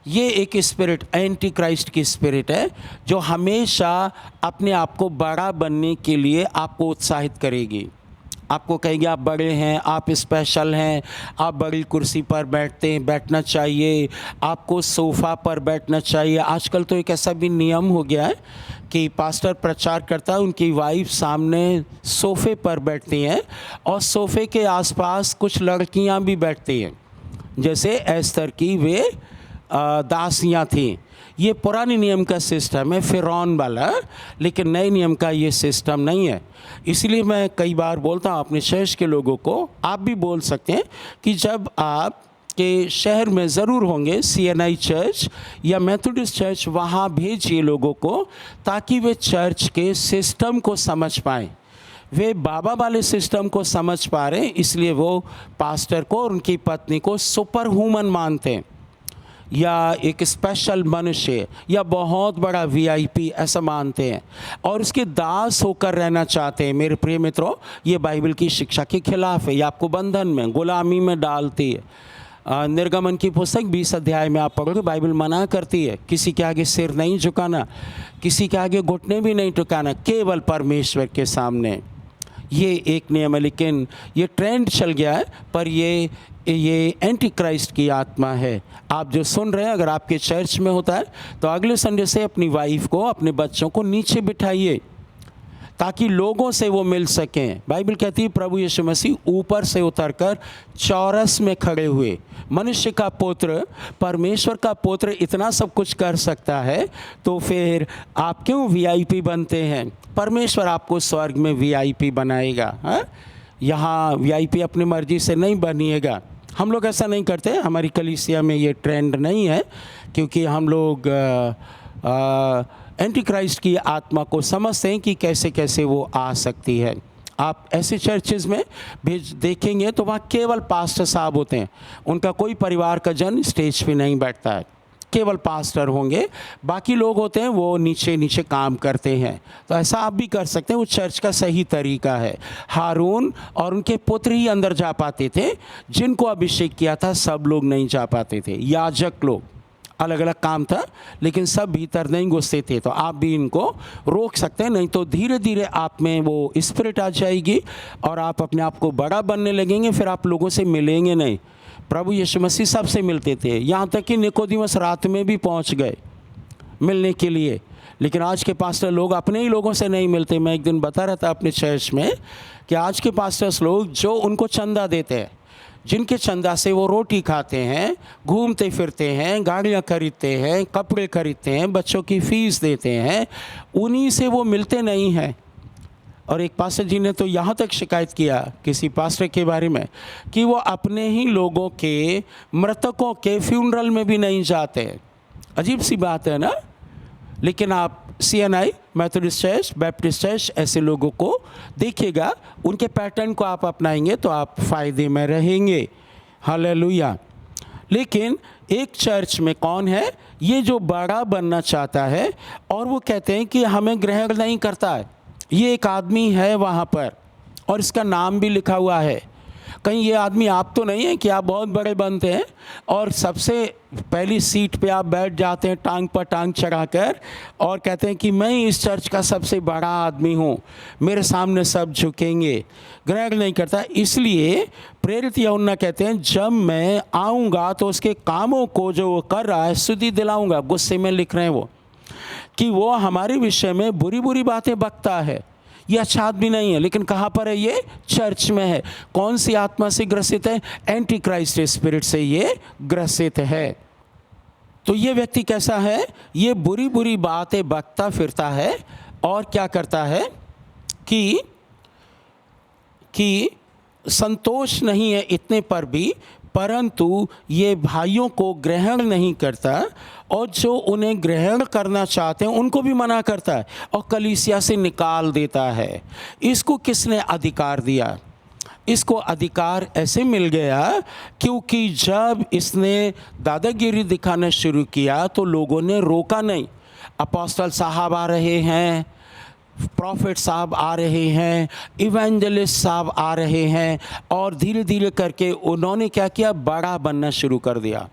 ये एक स्पिरिट, एंटी क्राइस्ट की स्पिरिट है, जो हमेशा अपने आप को बड़ा बनने के लिए आपको उत्साहित करेगी। आपको कहेगी आप बड़े हैं, आप स्पेशल हैं, आप बड़ी कुर्सी पर बैठना चाहिए, आपको सोफ़ा पर बैठना चाहिए। आजकल तो एक ऐसा भी नियम हो गया है कि पास्टर प्रचार करता है, उनकी वाइफ सामने सोफ़े पर बैठती हैं और सोफ़े के आसपास कुछ लड़कियां भी बैठती हैं, जैसे एस्तर की वे दासियां थीं। ये पुराने नियम का सिस्टम है, फ़िरौन वाला, लेकिन नए नियम का ये सिस्टम नहीं है। इसलिए मैं कई बार बोलता हूँ अपने चर्च के लोगों को, आप भी बोल सकते हैं कि जब आप के शहर में ज़रूर होंगे CNI चर्च या मेथोडिस्ट चर्च, वहाँ भेजिए लोगों को, ताकि वे चर्च के सिस्टम को समझ पाएँ। वे बाबा वाले सिस्टम को समझ पा रहे हैं, इसलिए वो पास्टर को और उनकी पत्नी को सुपर ह्यूमन मानते हैं, या एक स्पेशल मनुष्य, या बहुत बड़ा VIP ऐसा मानते हैं और उसके दास होकर रहना चाहते हैं। मेरे प्रिय मित्रों, ये बाइबल की शिक्षा के खिलाफ है। ये आपको बंधन में, गुलामी में डालती है। निर्गमन की पुस्तक 20 अध्याय में आप पढ़ोगे, बाइबल मना करती है किसी के आगे सिर नहीं झुकाना, किसी के आगे घुटने भी नहीं झुकाना, केवल परमेश्वर के सामने। ये एक नियम है, लेकिन ये ट्रेंड चल गया है। पर ये एंटी क्राइस्ट की आत्मा है। आप जो सुन रहे हैं, अगर आपके चर्च में होता है तो अगले संडे से अपनी वाइफ को, अपने बच्चों को नीचे बिठाइए, ताकि लोगों से वो मिल सकें। बाइबल कहती है प्रभु यीशु मसीह ऊपर से उतरकर चौरस में खड़े हुए। मनुष्य का पुत्र, परमेश्वर का पुत्र इतना सब कुछ कर सकता है, तो फिर आप क्यों VIP बनते हैं? परमेश्वर आपको स्वर्ग में VIP बनाएगा। हाँ, यहाँ VIP अपनी मर्जी से नहीं बनिएगा। हम लोग ऐसा नहीं करते, हमारी कलीसिया में ये ट्रेंड नहीं है, क्योंकि हम लोग एंटी क्राइस्ट की आत्मा को समझते हैं कि कैसे कैसे वो आ सकती है। आप ऐसे चर्चेज़ में देखेंगे तो वहाँ केवल पास्टर साहब होते हैं, उनका कोई परिवार का जन स्टेज पे नहीं बैठता है, केवल पास्टर होंगे, बाकी लोग होते हैं वो नीचे नीचे काम करते हैं। तो ऐसा आप भी कर सकते हैं, वो चर्च का सही तरीका है। हारून और उनके पुत्र ही अंदर जा पाते थे, जिनको अभिषेक किया था सब लोग नहीं जा पाते थे। याजक लोग, अलग अलग काम था, लेकिन सब भीतर नहीं घुसते थे। तो आप भी इनको रोक सकते हैं, नहीं तो धीरे धीरे आप में वो स्पिरिट आ जाएगी और आप अपने आप को बड़ा बनने लगेंगे, फिर आप लोगों से मिलेंगे नहीं। प्रभु यीशु मसीह सबसे मिलते थे, यहाँ तक कि निकोदेमुस रात में भी पहुँच गए मिलने के लिए। लेकिन आज के पास्टर लोग अपने ही लोगों से नहीं मिलते। मैं एक दिन बता रहा था अपने चर्च में कि आज के पास्टर्स लोग जो उनको चंदा देते हैं, जिनके चंदा से वो रोटी खाते हैं, घूमते फिरते हैं, गाड़ियाँ खरीदते हैं, कपड़े खरीदते हैं, बच्चों की फ़ीस देते हैं, उन्हीं से वो मिलते नहीं हैं। और एक पास्टर जी ने तो यहाँ तक शिकायत किया किसी पास्टर के बारे में कि वो अपने ही लोगों के, मृतकों के फ्यूनरल में भी नहीं जाते। अजीब सी बात है ना। लेकिन आप CNI, Methodist church, Baptist church, ऐसे लोगों को देखिएगा, उनके पैटर्न को आप अपनाएंगे तो आप फ़ायदे में रहेंगे। हालेलुया। लेकिन एक चर्च में कौन है ये जो बड़ा बनना चाहता है और वो कहते हैं कि हमें ग्रहण नहीं करता है। ये एक आदमी है वहाँ पर और इसका नाम भी लिखा हुआ है। कहीं ये आदमी आप तो नहीं है कि आप बहुत बड़े बनते हैं और सबसे पहली सीट पे आप बैठ जाते हैं टांग पर टांग चढ़ाकर और कहते हैं कि मैं इस चर्च का सबसे बड़ा आदमी हूँ, मेरे सामने सब झुकेंगे। ग्रहण नहीं करता। इसलिए प्रेरित यूहन्ना कहते हैं जब मैं आऊँगा तो उसके कामों को जो वो कर रहा है स्तुति दिलाऊँगा। गुस्से में लिख रहे हैं वो कि वो हमारे विषय में बुरी बुरी बातें बकता है, ये अच्छा आदमी नहीं है। लेकिन कहाँ पर है ये? चर्च में है। कौन सी आत्मा से ग्रसित है? एंटी क्राइस्ट स्पिरिट से ये ग्रसित है। तो ये व्यक्ति कैसा है? ये बुरी बुरी बातें बकता फिरता है और क्या करता है कि संतोष नहीं है इतने पर भी, परंतु ये भाइयों को ग्रहण नहीं करता और जो उन्हें ग्रहण करना चाहते हैं उनको भी मना करता है और कलीसिया से निकाल देता है। इसको किसने अधिकार दिया? इसको अधिकार ऐसे मिल गया क्योंकि जब इसने दादागिरी दिखाना शुरू किया तो लोगों ने रोका नहीं। अपोस्टल साहब आ रहे हैं, प्रॉफिट साहब आ रहे हैं, इवेंजलिस्ट साहब आ रहे हैं और धीरे धीरे करके उन्होंने क्या किया? बड़ा बनना शुरू कर दिया,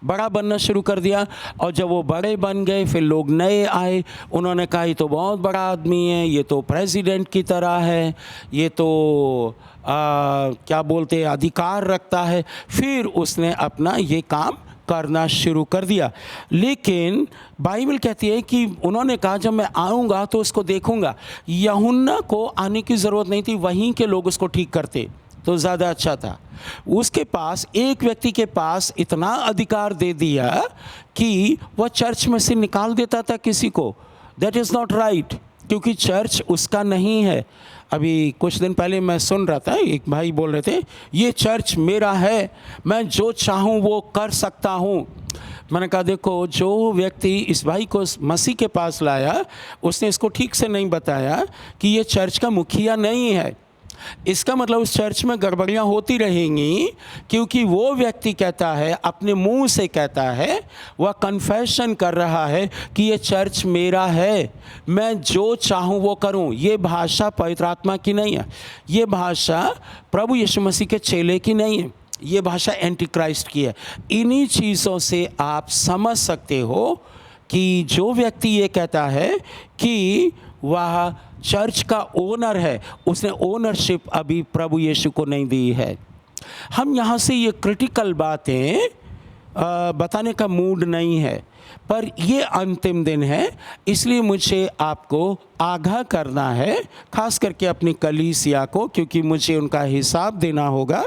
बड़ा बनना शुरू कर दिया। और जब वो बड़े बन गए फिर लोग नए आए, उन्होंने कहा ये तो बहुत बड़ा आदमी है, ये तो प्रेसिडेंट की तरह है, ये तो क्या बोलते हैं अधिकार रखता है। फिर उसने अपना ये काम करना शुरू कर दिया। लेकिन बाइबल कहती है कि उन्होंने कहा जब मैं आऊँगा तो उसको देखूँगा। यूहन्ना को आने की ज़रूरत नहीं थी, वहीं के लोग उसको ठीक करते तो ज़्यादा अच्छा था। उसके पास, एक व्यक्ति के पास इतना अधिकार दे दिया कि वह चर्च में से निकाल देता था किसी को। दैट इज़ नॉट राइट, क्योंकि चर्च उसका नहीं है। अभी कुछ दिन पहले मैं सुन रहा था, एक भाई बोल रहे थे ये चर्च मेरा है, मैं जो चाहूँ वो कर सकता हूँ। मैंने कहा देखो, जो व्यक्ति इस भाई को मसीह के पास लाया उसने इसको ठीक से नहीं बताया कि ये चर्च का मुखिया नहीं है। इसका मतलब उस चर्च में गड़बड़ियाँ होती रहेंगी क्योंकि वो व्यक्ति कहता है, अपने मुंह से कहता है, वह कन्फेशन कर रहा है कि ये चर्च मेरा है, मैं जो चाहूँ वो करूँ। ये भाषा पवित्र आत्मा की नहीं है, ये भाषा प्रभु यीशु मसीह के चेले की नहीं है, ये भाषा एंटी क्राइस्ट की है। इन्हीं चीज़ों से आप समझ सकते हो कि जो व्यक्ति ये कहता है कि वह चर्च का ओनर है, उसने ओनरशिप अभी प्रभु यीशु को नहीं दी है। हम यहाँ से ये क्रिटिकल बातें बताने का मूड नहीं है, पर ये अंतिम दिन है, इसलिए मुझे आपको आगाह करना है, खास करके अपनी कलीसिया को, क्योंकि मुझे उनका हिसाब देना होगा।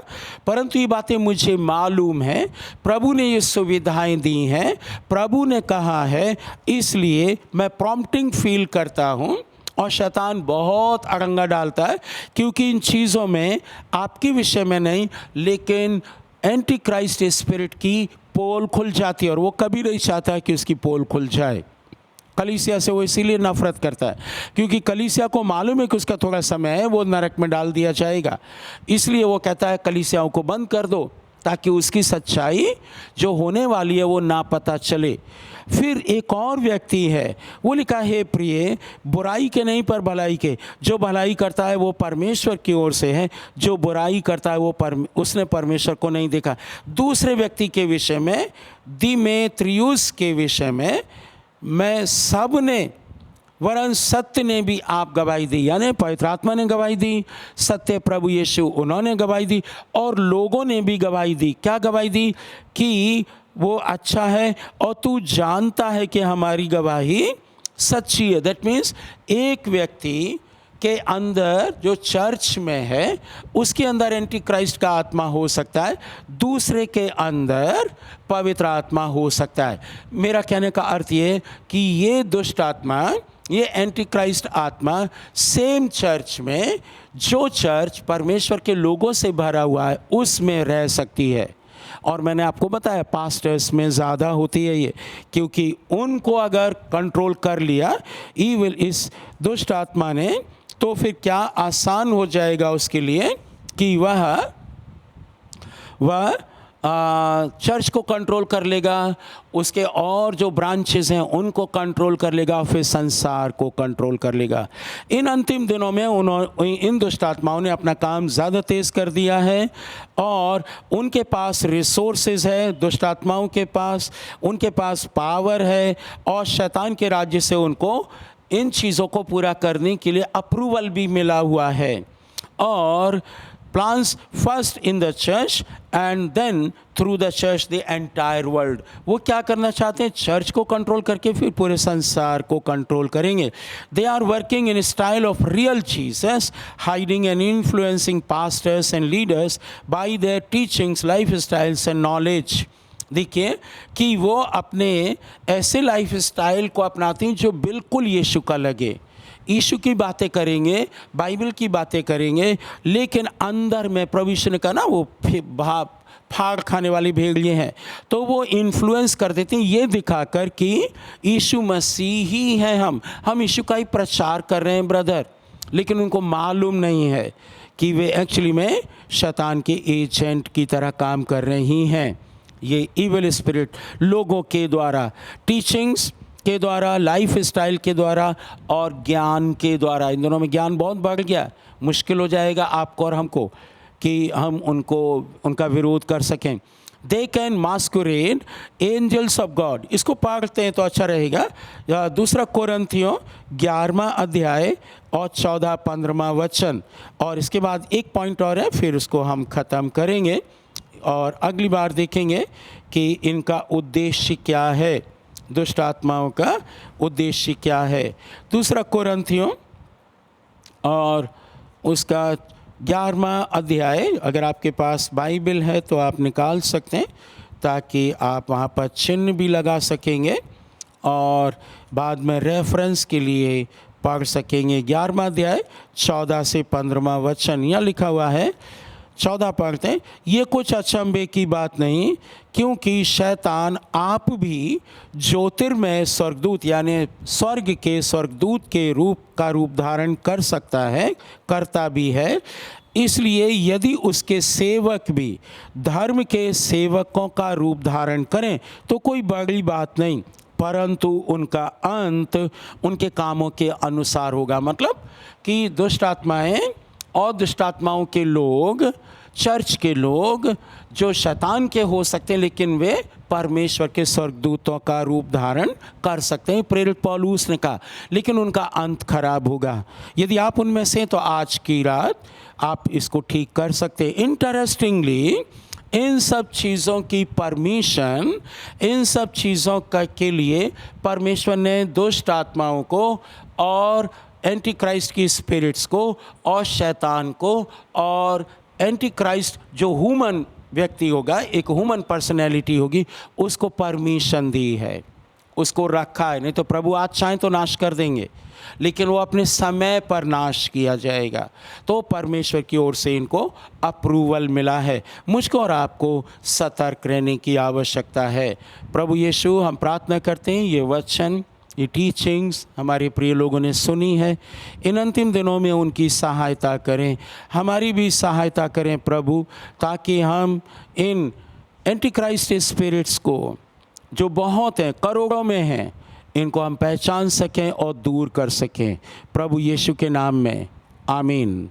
परंतु ये बातें मुझे मालूम है, प्रभु ने ये सुविधाएं दी हैं, प्रभु ने कहा है, इसलिए मैं प्रॉम्प्टिंग फील करता हूँ। और शैतान बहुत अड़ंगा डालता है क्योंकि इन चीज़ों में आपके विषय में नहीं, लेकिन एंटी क्राइस्ट स्पिरिट की पोल खुल जाती है और वो कभी नहीं चाहता है कि उसकी पोल खुल जाए। कलीसिया से वो इसीलिए नफरत करता है क्योंकि कलीसिया को मालूम है कि उसका थोड़ा समय है, वो नरक में डाल दिया जाएगा। इसलिए वो कहता है कलीसियाओं को बंद कर दो ताकि उसकी सच्चाई जो होने वाली है वो ना पता चले। फिर एक और व्यक्ति है, वो लिखा है प्रिय, बुराई के नहीं पर भलाई के। जो भलाई करता है वो परमेश्वर की ओर से है, जो बुराई करता है वो उसने परमेश्वर को नहीं देखा। दूसरे व्यक्ति के विषय में, दिमेत्रियुस के विषय में, मैं सब ने वरन सत्य ने भी आप गवाही दी, यानी पवित्र आत्मा ने गवाही दी, सत्य प्रभु यीशु उन्होंने गवाही दी और लोगों ने भी गवाही दी। क्या गवाही दी? कि वो अच्छा है और तू जानता है कि हमारी गवाही सच्ची है। दैट मीन्स एक व्यक्ति के अंदर जो चर्च में है उसके अंदर एंटी क्राइस्ट का आत्मा हो सकता है, दूसरे के अंदर पवित्र आत्मा हो सकता है। मेरा कहने का अर्थ ये कि ये दुष्ट आत्मा, ये एंटी क्राइस्ट आत्मा सेम चर्च में, जो चर्च परमेश्वर के लोगों से भरा हुआ है, उसमें रह सकती है। और मैंने आपको बताया पास्टर्स में ज़्यादा होती है ये, क्योंकि उनको अगर कंट्रोल कर लिया ईविल, इस दुष्ट आत्मा ने, तो फिर क्या आसान हो जाएगा उसके लिए कि वह चर्च को कंट्रोल कर लेगा, उसके और जो ब्रांचेस हैं उनको कंट्रोल कर लेगा, फिर संसार को कंट्रोल कर लेगा। इन अंतिम दिनों में इन दुष्ट आत्माओं ने अपना काम ज़्यादा तेज़ कर दिया है और उनके पास रिसोर्सेज है, दुष्ट आत्माओं के पास, उनके पास पावर है और शैतान के राज्य से उनको इन चीज़ों को पूरा करने के लिए अप्रूवल भी मिला हुआ है। और plans first in the church and then through the church the entire world। वो क्या करना चाहते हैं? चर्च को कंट्रोल करके फिर पूरे संसार को कंट्रोल करेंगे। They are working in a style of real Jesus, hiding and influencing pastors and leaders by their teachings, lifestyles and knowledge। देखिए कि वो अपने ऐसे लाइफ स्टाइल को अपनाते हैं जो बिल्कुल यीशु का लगे। यीशु की बातें करेंगे, बाइबल की बातें करेंगे, लेकिन अंदर में प्रभु यीशु ने कहा ना, वो फाड़ खाने वाली भेड़िए हैं, तो वो इन्फ्लुएंस कर देते हैं ये दिखाकर कि यीशु मसीह ही है, हम यीशु का ही प्रचार कर रहे हैं ब्रदर, लेकिन उनको मालूम नहीं है कि वे एक्चुअली में शैतान के एजेंट की तरह काम कर रही हैं। ये इविल स्पिरिट लोगों के द्वारा, टीचिंग्स के द्वारा, लाइफ स्टाइल के द्वारा और ज्ञान के द्वारा, इन दोनों में ज्ञान बहुत बढ़ गया, मुश्किल हो जाएगा आपको और हमको कि हम उनका विरोध कर सकें। They can masquerade angels of God, इसको पढ़ते हैं तो अच्छा रहेगा। दूसरा कोरिन्थियों 11वां अध्याय और 14-15वां वचन, और इसके बाद एक पॉइंट और है, फिर उसको हम ख़त्म करेंगे और अगली बार देखेंगे कि इनका उद्देश्य क्या है, दुष्ट आत्माओं का उद्देश्य क्या है। दूसरा कोरिन्थियों और उसका 11वां अध्याय, अगर आपके पास बाइबल है तो आप निकाल सकते हैं ताकि आप वहाँ पर चिन्ह भी लगा सकेंगे और बाद में रेफरेंस के लिए पढ़ सकेंगे। 11वां अध्याय 14 से 15वां वचन, यहाँ लिखा हुआ है, 14 पढ़ते हैं। ये कुछ अचंभे की बात नहीं, क्योंकि शैतान आप भी ज्योतिर्मय स्वर्गदूत यानी स्वर्ग के स्वर्गदूत के रूप धारण कर सकता है, करता भी है। इसलिए यदि उसके सेवक भी धर्म के सेवकों का रूप धारण करें तो कोई बड़ी बात नहीं, परंतु उनका अंत उनके कामों के अनुसार होगा। मतलब कि दुष्ट आत्माएं और दुष्ट आत्माओं के लोग, चर्च के लोग जो शैतान के हो सकते हैं, लेकिन वे परमेश्वर के स्वर्गदूतों का रूप धारण कर सकते हैं, प्रेरित पौलुस ने कहा, लेकिन उनका अंत खराब होगा। यदि आप उनमें से, तो आज की रात आप इसको ठीक कर सकते हैं। इंटरेस्टिंगली इन सब चीज़ों की परमिशन, इन सब चीज़ों के लिए परमेश्वर ने दुष्ट आत्माओं को और एंटी क्राइस्ट की स्पिरिट्स को और शैतान को और एंटी क्राइस्ट जो ह्यूमन व्यक्ति होगा, एक ह्यूमन पर्सनैलिटी होगी, उसको परमिशन दी है, उसको रखा है। नहीं तो प्रभु आज चाहें तो नाश कर देंगे, लेकिन वो अपने समय पर नाश किया जाएगा। तो परमेश्वर की ओर से इनको अप्रूवल मिला है। मुझको और आपको सतर्क रहने की आवश्यकता है। प्रभु यीशु, हम प्रार्थना करते हैं ये वचन, ये टीचिंग्स हमारे प्रिय लोगों ने सुनी है, इन अंतिम दिनों में उनकी सहायता करें, हमारी भी सहायता करें प्रभु, ताकि हम इन एंटी क्राइस्ट स्पिरिट्स को, जो बहुत हैं, करोड़ों में हैं, इनको हम पहचान सकें और दूर कर सकें। प्रभु यीशु के नाम में आमीन।